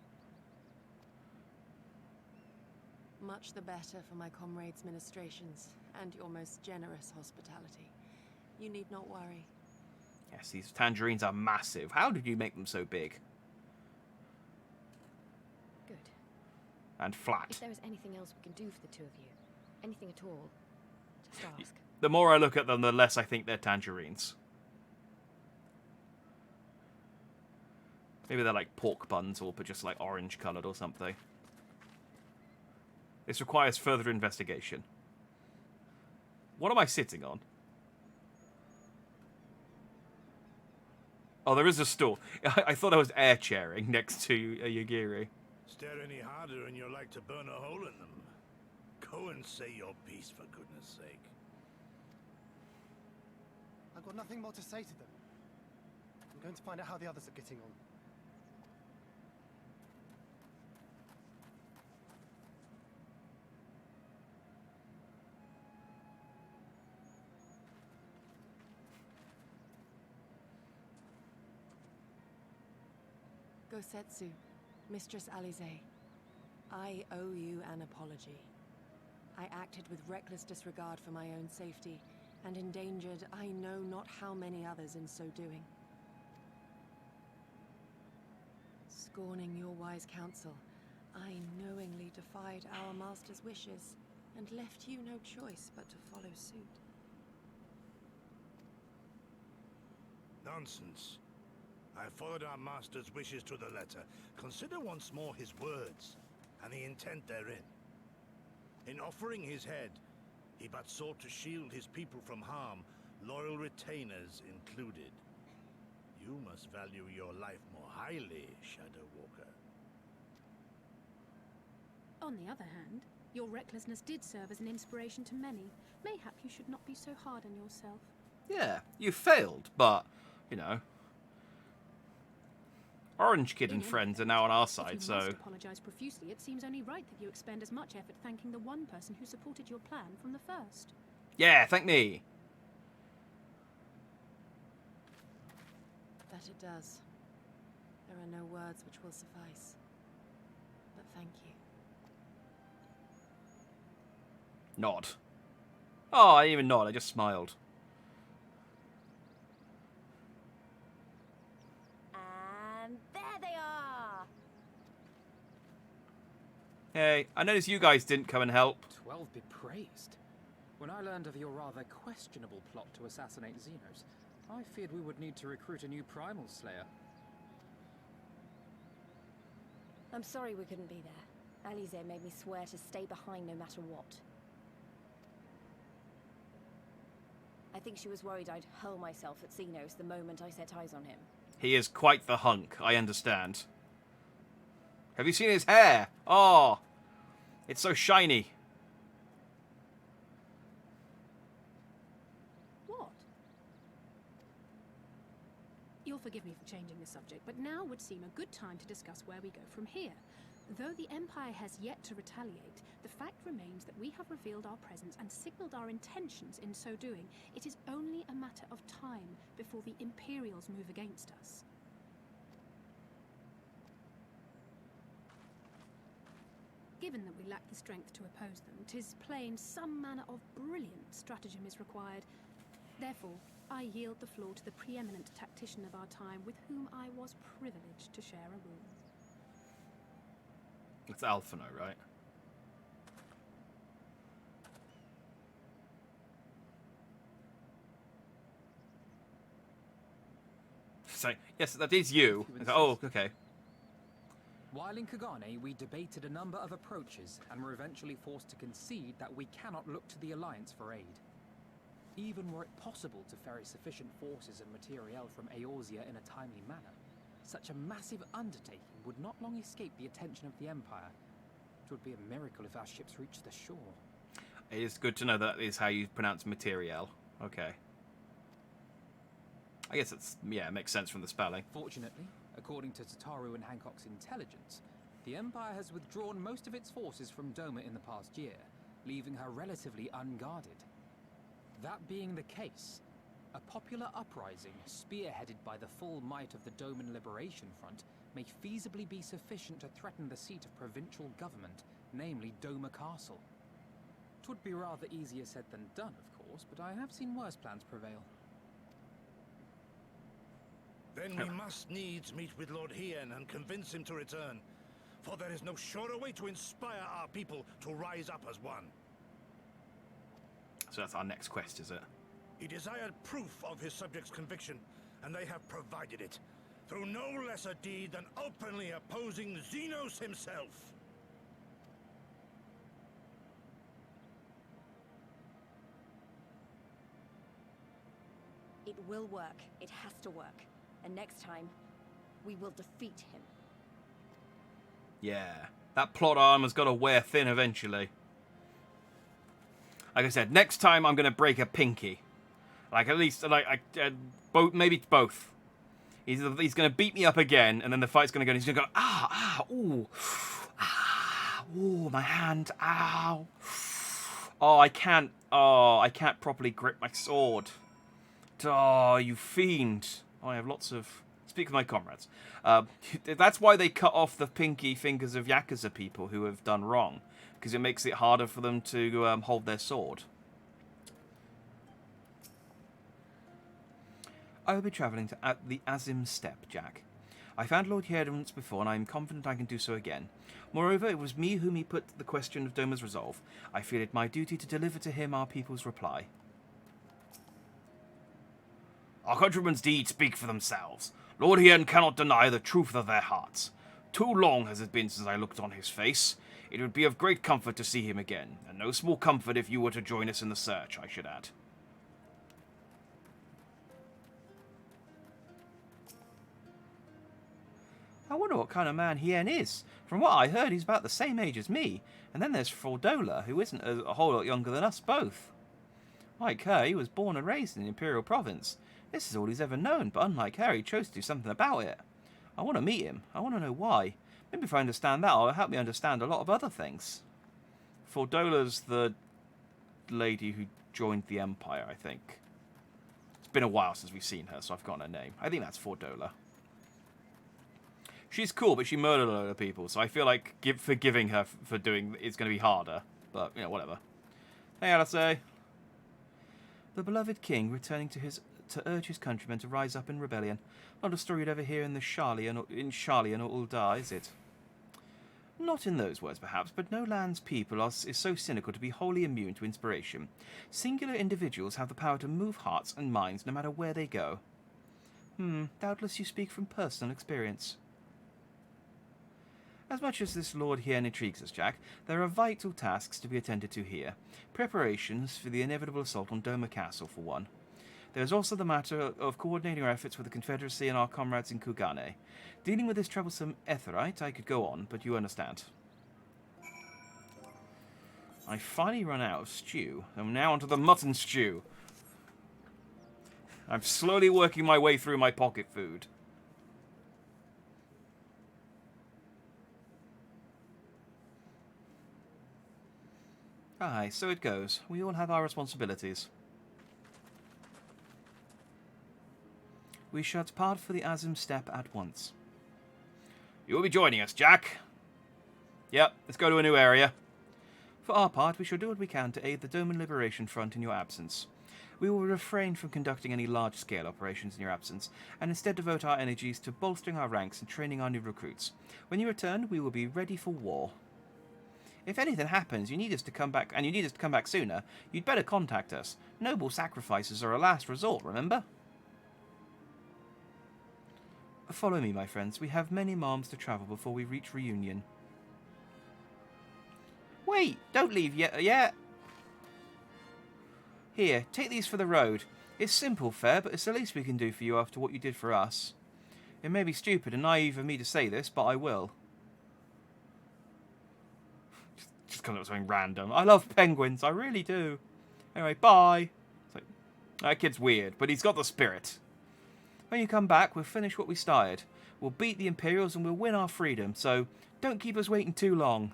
Much the better for my comrades' ministrations and your most generous hospitality. You need not worry. Yes, these tangerines are massive. How did you make them so big? Good. And flat. If there is anything else we can do for the two of you, anything at all, just ask. The more I look at them, the less I think they're tangerines. Maybe they're like pork buns, or just like orange coloured or something. This requires further investigation. What am I sitting on? Oh, there is a stool. I thought I was air chairing next to Yugiri. Stare any harder and you're like to burn a hole in them. Go and say your piece, for goodness sake. I've got nothing more to say to them. I'm going to find out how the others are getting on. Gosetsu, Mistress Alize, I owe you an apology. I acted with reckless disregard for my own safety, and endangered I know not how many others in so doing. Scorning your wise counsel, I knowingly defied our master's wishes, and left you no choice but to follow suit. Nonsense. I followed our master's wishes to the letter. Consider once more his words, and the intent therein. In offering his head, he but sought to shield his people from harm, loyal retainers included. You must value your life more highly, Shadow Walker. On the other hand, your recklessness did serve as an inspiration to many. Mayhap you should not be so hard on yourself. Yeah, you failed, but, you know, Orange Kid and friends are now on our side, If you must apologize profusely, it seems only right that you expend as much effort thanking the one person who supported your plan from the first. Yeah, thank me. That it does. There are no words which will suffice. But thank you. Nod. Oh, I didn't even nod, I just smiled. And there they are! Hey, I noticed you guys didn't come and help. 12 be praised. When I learned of your rather questionable plot to assassinate Xenos, I feared we would need to recruit a new Primal Slayer. I'm sorry we couldn't be there. Alize made me swear to stay behind no matter what. I think she was worried I'd hurl myself at Xenos the moment I set eyes on him. He is quite the hunk, I understand. Have you seen his hair? Oh, it's so shiny. What? You'll forgive me for changing the subject, but now would seem a good time to discuss where we go from here. Though the Empire has yet to retaliate, the fact remains that we have revealed our presence and signaled our intentions in so doing. It is only a matter of time before the Imperials move against us. Given that we lack the strength to oppose them, 'tis plain some manner of brilliant stratagem is required. Therefore, I yield the floor to the preeminent tactician of our time, with whom I was privileged to share a room. It's Alphino, right? So, yes, that is you. Oh, okay. While in Kagane, we debated a number of approaches and were eventually forced to concede that we cannot look to the Alliance for aid. Even were it possible to ferry sufficient forces and materiel from Eorzea in a timely manner, such a massive undertaking would not long escape the attention of the Empire. It would be a miracle if our ships reached the shore. It is good to know that is how you pronounce materiel. Okay. I guess it's, yeah, it makes sense from the spelling. Fortunately, according to Tataru and Hancock's intelligence, the Empire has withdrawn most of its forces from Doma in the past year, leaving her relatively unguarded. That being the case, a popular uprising spearheaded by the full might of the Doman Liberation Front may feasibly be sufficient to threaten the seat of provincial government, namely Doma Castle. It would be rather easier said than done, of course, but I have seen worse plans prevail. Then we must needs meet with Lord Hien and convince him to return, for there is no surer way to inspire our people to rise up as one. So that's our next quest, is it? He desired proof of his subjects' conviction, and they have provided it, through no less a deed than openly opposing Xenos himself. It will work. It has to work. And next time, we will defeat him. Yeah. That plot armor's got to wear thin eventually. Like I said, next time I'm going to break a pinky. Like, at least, like, both, maybe both. He's going to beat me up again, and then the fight's going to go, and he's going to go, ooh, my hand, ow. Oh, I can't properly grip my sword. Oh, you fiend. Oh, I have lots of Speak for my comrades. That's why they cut off the pinky fingers of Yakuza people who have done wrong, because it makes it harder for them to hold their sword. I will be travelling to the Azim Steppe, Jack. I found Lord Hierden once before, and I am confident I can do so again. Moreover, it was me whom he put the question of Doma's resolve. I feel it my duty to deliver to him our people's reply. Our countrymen's deeds speak for themselves. Lord Hierden cannot deny the truth of their hearts. Too long has it been since I looked on his face. It would be of great comfort to see him again, and no small comfort if you were to join us in the search, I should add. I wonder what kind of man Hien is. From what I heard, he's about the same age as me. And then there's Fordola, who isn't a whole lot younger than us both. Like her, he was born and raised in the Imperial Province. This is all he's ever known, but unlike her, he chose to do something about it. I want to meet him. I want to know why. Maybe if I understand that, it'll help me understand a lot of other things. Fordola's the lady who joined the Empire, I think. It's been a while since we've seen her, so I've forgotten her name. I think that's Fordola. She's cool, but she murdered a load of people, so I feel like forgiving her for doing it's going to be harder. But, you know, whatever. Hey, Alistair. The beloved king returning to urge his countrymen to rise up in rebellion. Not a story you'd ever hear in Sharlayan or Ul'dah, is it? Not in those words, perhaps, but no land's people is so cynical to be wholly immune to inspiration. Singular individuals have the power to move hearts and minds no matter where they go. Doubtless you speak from personal experience. As much as this Lord Hien intrigues us, Jack, there are vital tasks to be attended to here. Preparations for the inevitable assault on Doma Castle, for one. There is also the matter of coordinating our efforts with the Confederacy and our comrades in Kugane. Dealing with this troublesome Etherite, I could go on, but you understand. I finally run out of stew. I'm now onto the mutton stew. I'm slowly working my way through my pocket food. Aye, so it goes. We all have our responsibilities. We shall depart for the Azim Steppe at once. You will be joining us, Jack. Yep, let's go to a new area. For our part, we shall do what we can to aid the Doman Liberation Front in your absence. We will refrain from conducting any large-scale operations in your absence, and instead devote our energies to bolstering our ranks and training our new recruits. When you return, we will be ready for war. If anything happens, you need us to come back sooner, you'd better contact us. Noble sacrifices are a last resort, remember? Follow me, my friends. We have many miles to travel before we reach Reunion. Wait, don't leave yet. Here, take these for the road. It's simple fare, but it's the least we can do for you after what you did for us. It may be stupid and naive of me to say this, but I will. Just comes up with something random. I love penguins, I really do. Anyway, bye. It's like, that kid's weird, but he's got the spirit. When you come back, we'll finish what we started. We'll beat the Imperials and we'll win our freedom, so don't keep us waiting too long.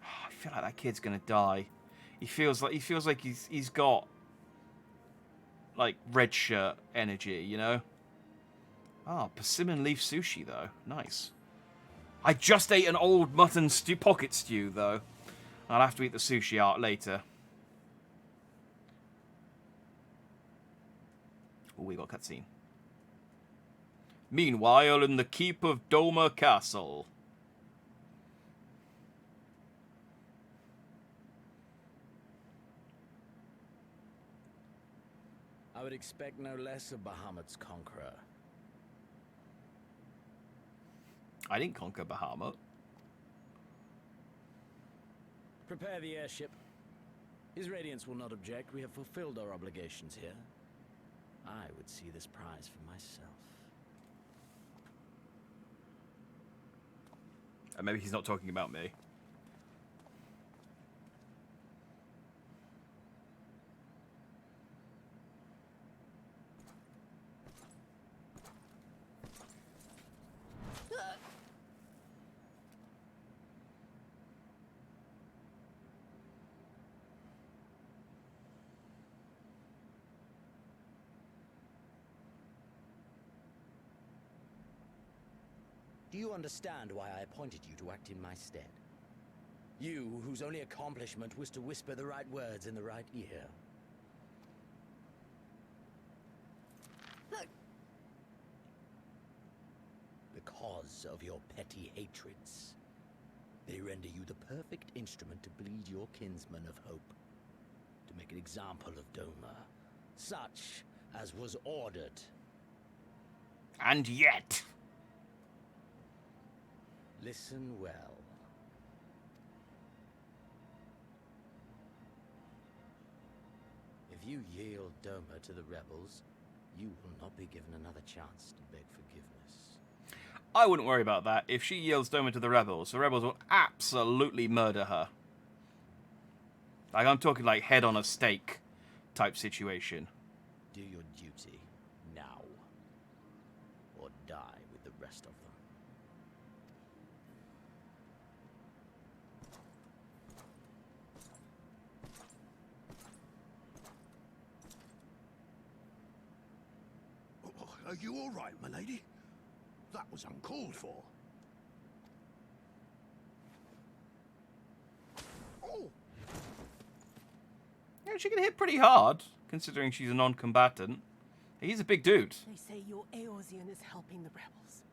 I feel like that kid's gonna die. He feels like he's got like red shirt energy, you know? Persimmon leaf sushi though. Nice. I just ate an old mutton pocket stew though. I'll have to eat the sushi art later. Oh, we got a cutscene. Meanwhile, in the keep of Doma Castle. I would expect no less of Bahamut's conqueror. I didn't conquer Bahamut. Prepare the airship. His Radiance will not object. We have fulfilled our obligations here. I would see this prize for myself. Maybe he's not talking about me. Do you understand why I appointed you to act in my stead? You, whose only accomplishment was to whisper the right words in the right ear. Because of your petty hatreds, they render you the perfect instrument to bleed your kinsman of hope, to make an example of Doma, such as was ordered. And yet... Listen well. If you yield Doma to the rebels, you will not be given another chance to beg forgiveness. I wouldn't worry about that. If she yields Doma to the rebels will absolutely murder her. Like, I'm talking like head on a stake type situation. Do your duty now, or die with the rest of them. Are you all right, my lady? That was uncalled for. Oh! Yeah, she can hit pretty hard, considering she's a non-combatant. He's a big dude. They say your Eorzean is helping the rebels.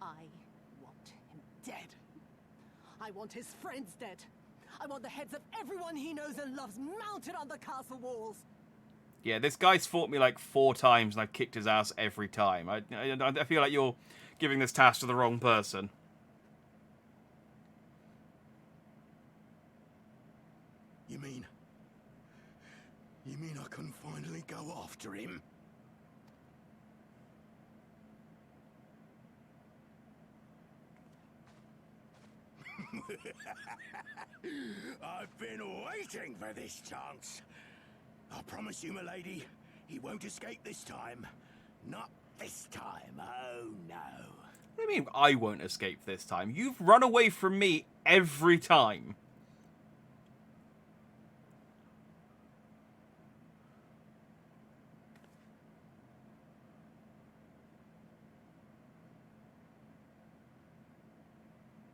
I want him dead. I want his friends dead. I want the heads of everyone he knows and loves mounted on the castle walls. Yeah, this guy's fought me like 4 times and I've kicked his ass every time. I feel like you're giving this task to the wrong person. You mean I can finally go after him? I've been waiting for this chance. I promise you, my lady, he won't escape this time. Not this time, oh no. What do you mean I won't escape this time? You've run away from me every time.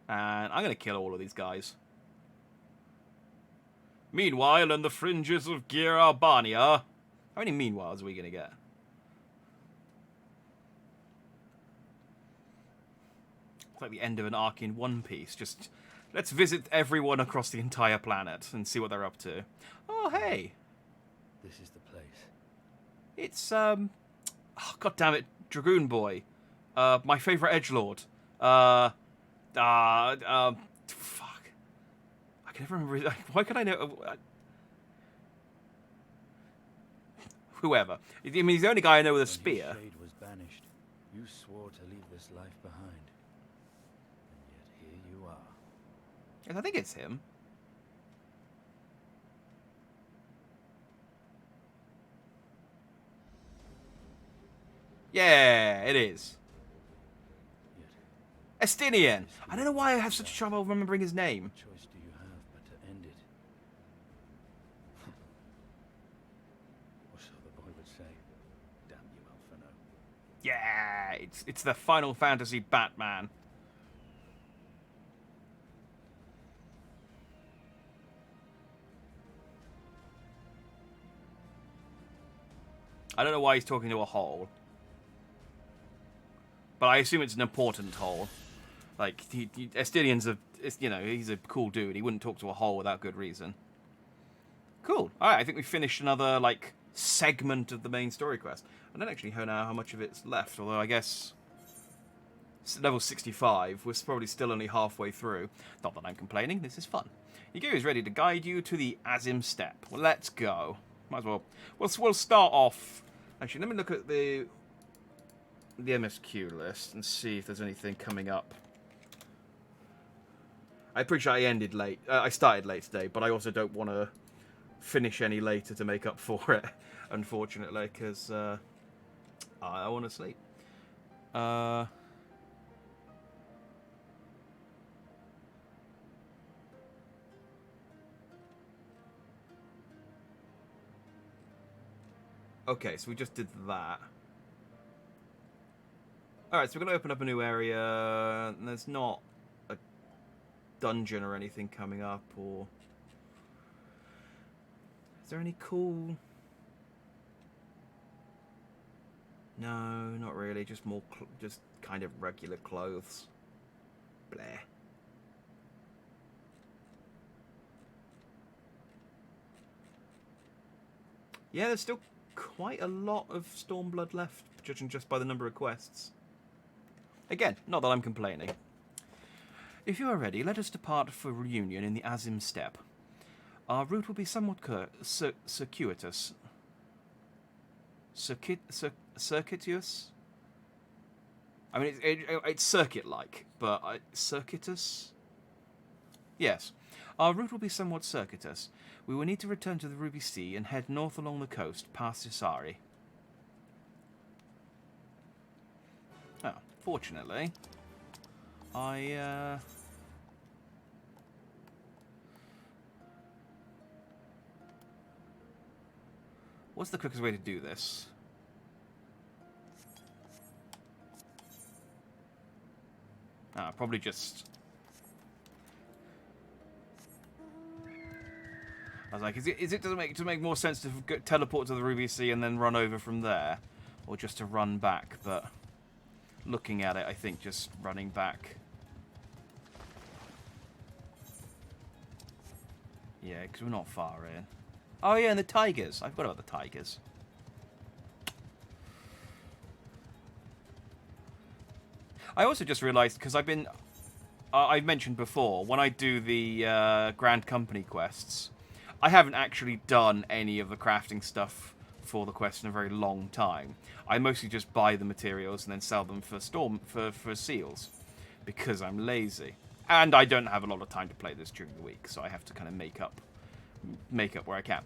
And I'm going to kill all of these guys. Meanwhile, in the fringes of Gyr Albania... How many meanwhiles are we going to get? It's like the end of an arc in One Piece. Just, let's visit everyone across the entire planet and see what they're up to. Oh, hey. This is the place. It's, oh, God damn it, Dragoon Boy. My favourite edgelord. Fuck. I can never remember. Why can I know? Whoever. I mean, he's the only guy I know with a spear. When his shade was banished, you swore to leave this life behind. And yet here you are. Yes, I think it's him. Yeah, it is. Estinian. I don't know why I have such trouble remembering his name. What choice do you have but to end it? Or so the boy would say. Damn you, Alphino. Yeah, it's the Final Fantasy Batman. I don't know why he's talking to a hole. But I assume it's an important hole. Like, Estinian's he's a cool dude. He wouldn't talk to a hole without good reason. Cool. Alright, I think we finished another, like, segment of the main story quest. I don't actually know how much of it's left, although I guess... level 65, we're probably still only halfway through. Not that I'm complaining, this is fun. Yugu is ready to guide you to the Azim Steppe. Well, let's go. Might as well. We'll start off... Actually, let me look at the MSQ list and see if there's anything coming up. I appreciate I ended late. I started late today, but I also don't want to finish any later to make up for it, unfortunately, because I want to sleep. Okay, so we just did that. Alright, so we're going to open up a new area, and there's not a dungeon or anything coming up, or... Is there any cool... No, not really, just more, just kind of regular clothes. Bleh. Yeah, there's still quite a lot of Stormblood left, judging just by the number of quests. Again, not that I'm complaining. If you are ready, let us depart for reunion in the Azim Steppe. Our route will be somewhat circuitous. Circuitous? I mean, it's circuit-like, but circuitous? Yes. Our route will be somewhat circuitous. We will need to return to the Ruby Sea and head north along the coast, past Isari. Oh, fortunately, what's the quickest way to do this? Probably just... I was like, does it make more sense to teleport to the Ruby Sea and then run over from there? Or just to run back? But looking at it, I think just running back. Yeah, because we're not far in. Oh yeah, and the tigers. I forgot about the tigers. I also just realised, because I've mentioned before, when I do the Grand Company quests, I haven't actually done any of the crafting stuff for the quest in a very long time. I mostly just buy the materials and then sell them for seals, because I'm lazy. And I don't have a lot of time to play this during the week, so I have to kind of make up where I can.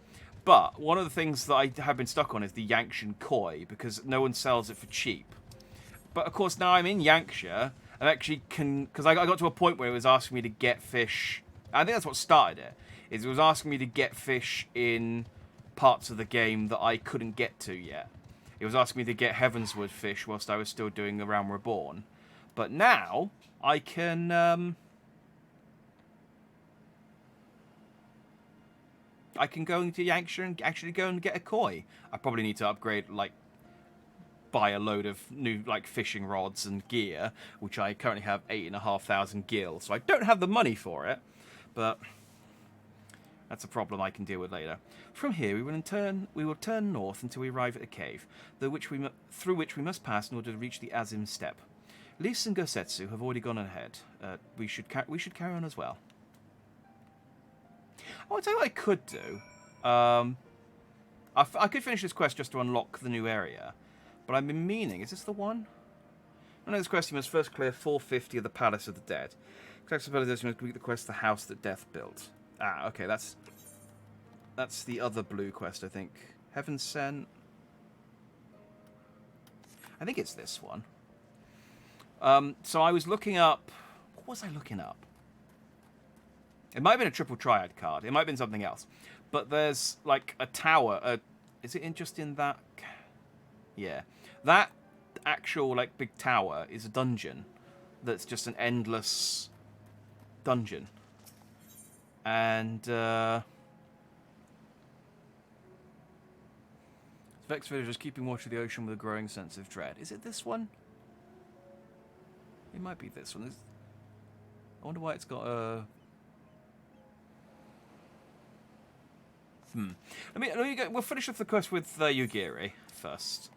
But one of the things that I have been stuck on is the Yankshan koi, because no one sells it for cheap. But of course, now I'm in Yankshire, I actually can, because I got to a point where it was asking me to get fish. I think that's what started it. Is it was asking me to get fish in parts of the game that I couldn't get to yet. It was asking me to get Heavensward fish whilst I was still doing The Realm Reborn. But now I can go into Yankshire and actually go and get a koi. I probably need to upgrade, like, buy a load of new, like, fishing rods and gear, which I currently have 8,500 gil, so I don't have the money for it, but that's a problem I can deal with later. From here, we will turn north until we arrive at a cave, through which we must pass in order to reach the Azim Steppe. Lys and Gosetsu have already gone ahead. We should carry on as well. I'll tell you what I could do. I could finish this quest just to unlock the new area. But I've been meaning, is this the one? On this quest, you must first clear 450 of the Palace of the Dead. Collect abilities, you must complete the quest, The House That Death Built. Ah, okay, that's the other blue quest, I think. Heaven Sent. I think it's this one. So I was looking up... What was I looking up? It might have been a triple triad card. It might have been something else. But there's, like, a tower. Is it just in that... Yeah. That actual, like, big tower is a dungeon that's just an endless dungeon. And, Vex villagers keeping watch of the ocean with a growing sense of dread. Is it this one? It might be this one. I wonder why it's got a... Let me go. We'll finish off the quest with Yugiri first.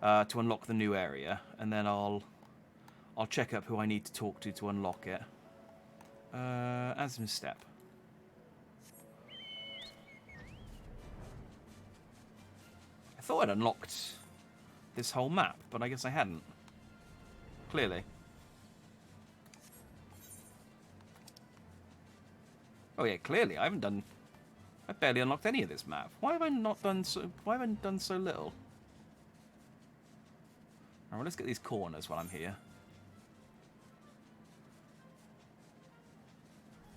To unlock the new area, and then I'll check up who I need to talk to unlock it. Azim Steppe. I thought I'd unlocked this whole map, but I guess I hadn't. Clearly. Oh yeah, clearly I barely unlocked any of this map. Why have I done so little? Alright, let's get these corners while I'm here.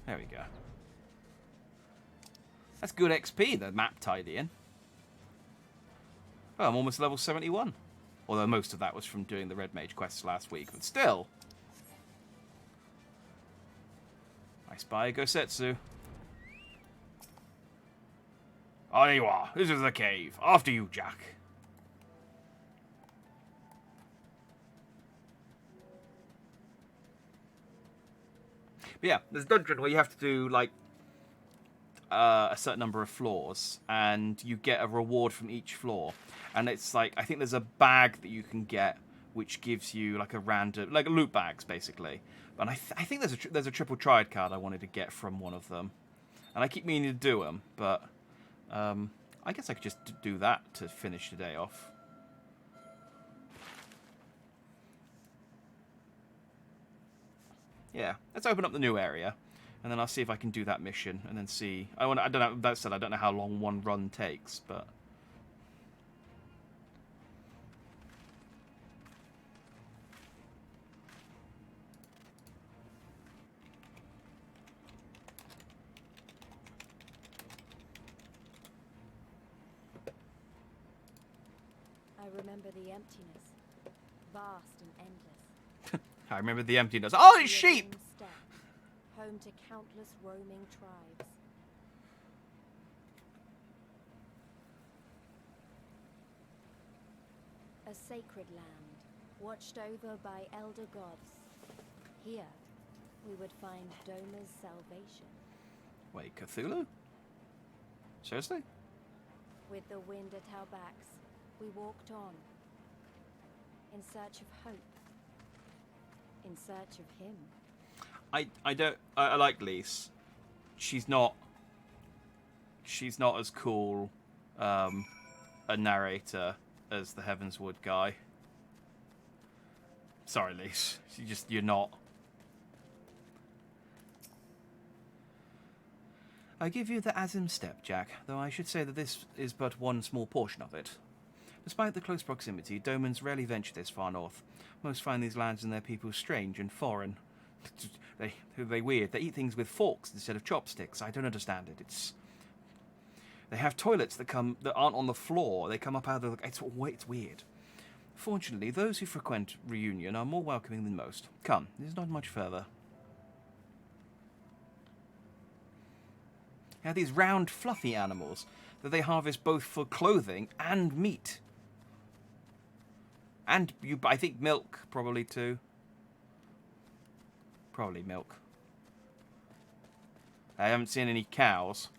There we go. That's good XP, the map tidying. Oh, I'm almost level 71. Although most of that was from doing the Red Mage quests last week, but still. I spy a Gosetsu. Oh, there you are. This is the cave. After you, Jack. But yeah, there's a dungeon where you have to do, like, a certain number of floors, and you get a reward from each floor. And it's like, I think there's a bag that you can get, which gives you, like, a random, like, loot bags, basically. And I think there's a triple triad card I wanted to get from one of them. And I keep meaning to do them, but I guess I could just do that to finish the day off. Yeah, let's open up the new area, and then I'll see if I can do that mission, and then see. I don't know. That said, I don't know how long one run takes, but. I remember the emptiness, vast and endless. I remember the emptiness. Oh, it's sheep! Steppe, home to countless roaming tribes. A sacred land, watched over by elder gods. Here, we would find Doma's salvation. Wait, Cthulhu? Seriously? With the wind at our backs, we walked on, in search of hope, in search of him. I like Lise. She's not as cool a narrator as the Heavenswood guy. Sorry, Lise. You're not. I give you the Azim Steppe, Jack, though I should say that this is but one small portion of it. Despite the close proximity, Domans rarely venture this far north. Most find these lands and their people strange and foreign. They're weird. They eat things with forks instead of chopsticks. I don't understand it. They have toilets that aren't on the floor. They come up out of the... It's weird. Fortunately, those who frequent Reunion are more welcoming than most. Come, there's not much further. They have these round, fluffy animals that they harvest both for clothing and meat. And, I think, milk, probably, too. Probably milk. I haven't seen any cows.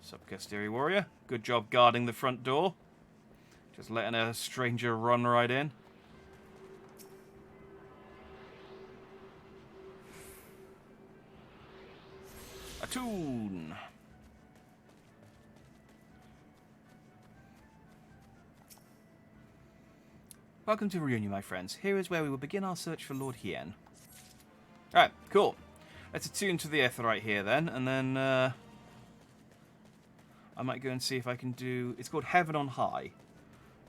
Sup, Castiri warrior. Good job guarding the front door. Just letting a stranger run right in. A tune. Welcome to Reunion, my friends. Here is where we will begin our search for Lord Hien. Alright, cool. Let's attune to the Aetheryte here then, and then I might go and see if I can do... It's called Heaven on High,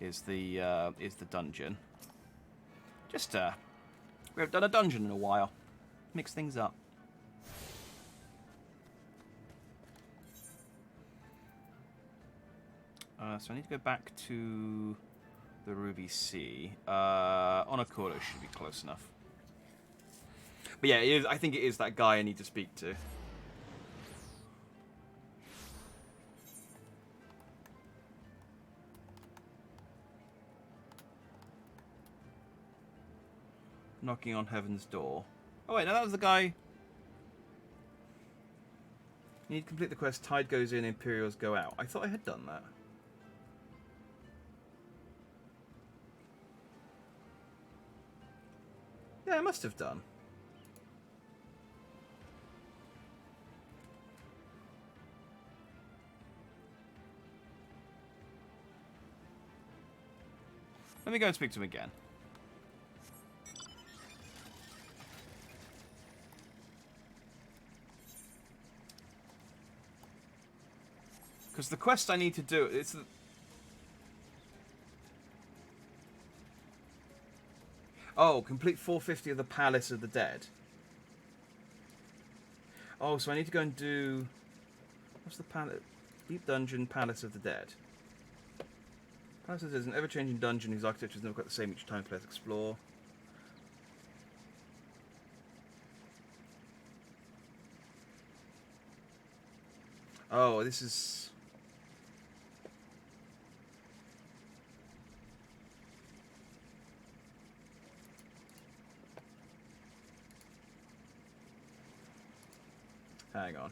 is the dungeon. Just, we haven't done a dungeon in a while. Mix things up. So I need to go back to the Ruby Sea. Onokoro should be close enough. But yeah, I think it is that guy I need to speak to. Knocking on Heaven's Door. Oh wait, no, that was the guy. You need to complete the quest, Tide goes in, Imperials go out. I thought I had done that. Yeah, I must have done. Let me go and speak to him again. Because the quest I need to do, it's... Oh, complete 450 of the Palace of the Dead. Oh, so I need to go and do... What's the palette? Deep Dungeon, Palace of the Dead. Palace of the Dead is an ever-changing dungeon whose architecture is never quite the same each time players explore. Oh, this is... Hang on.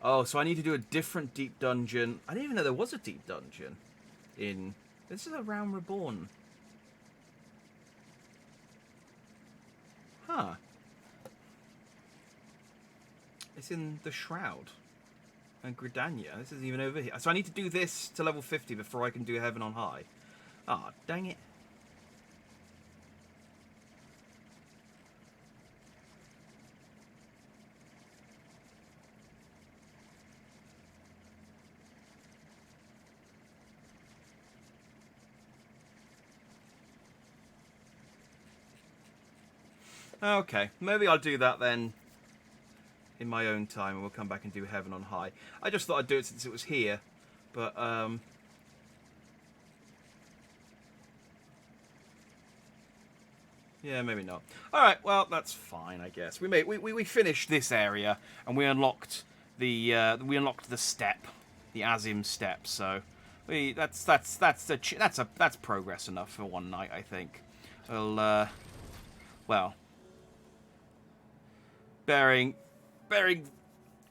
Oh, so I need to do a different deep dungeon. I didn't even know there was a deep dungeon in... This is a Realm Reborn. Huh. It's in the Shroud. And Gridania. This isn't even over here. So I need to do this to level 50 before I can do Heaven on High. Ah, dang it. Okay, maybe I'll do that then in my own time and we'll come back and do Heaven on High. I just thought I'd do it since it was here, but yeah, maybe not. Alright, well, that's fine, I guess. We finished this area and we unlocked the step, the Azim step, so that's progress enough for one night, I think. Well, bearing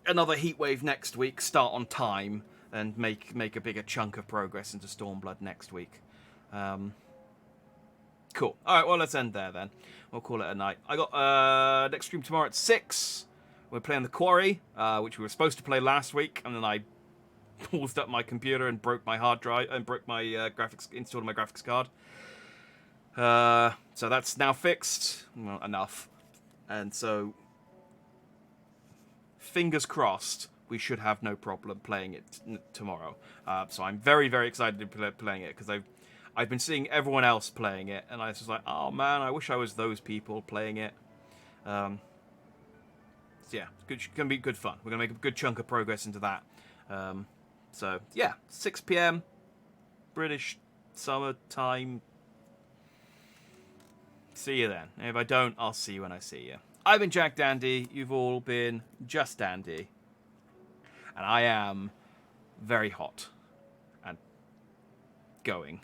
another heatwave next week, start on time, and make a bigger chunk of progress into Stormblood next week. Cool. All right, well, let's end there then. We'll call it a night. I got next stream tomorrow at 6. We're playing The Quarry, which we were supposed to play last week, and then I paused up my computer and broke my hard drive and broke my installed my graphics card. So that's now fixed. Well, enough. And so, fingers crossed, we should have no problem playing it tomorrow. So I'm very, very excited to be playing it, because I've been seeing everyone else playing it, and I was just like, oh man, I wish I was those people playing it. So yeah, it's gonna be good fun. We're gonna make a good chunk of progress into that. So yeah, 6 PM, British summertime. See you then. And if I don't, I'll see you when I see you. I've been Jack Dandy. You've all been Just Dandy. And I am very hot and going.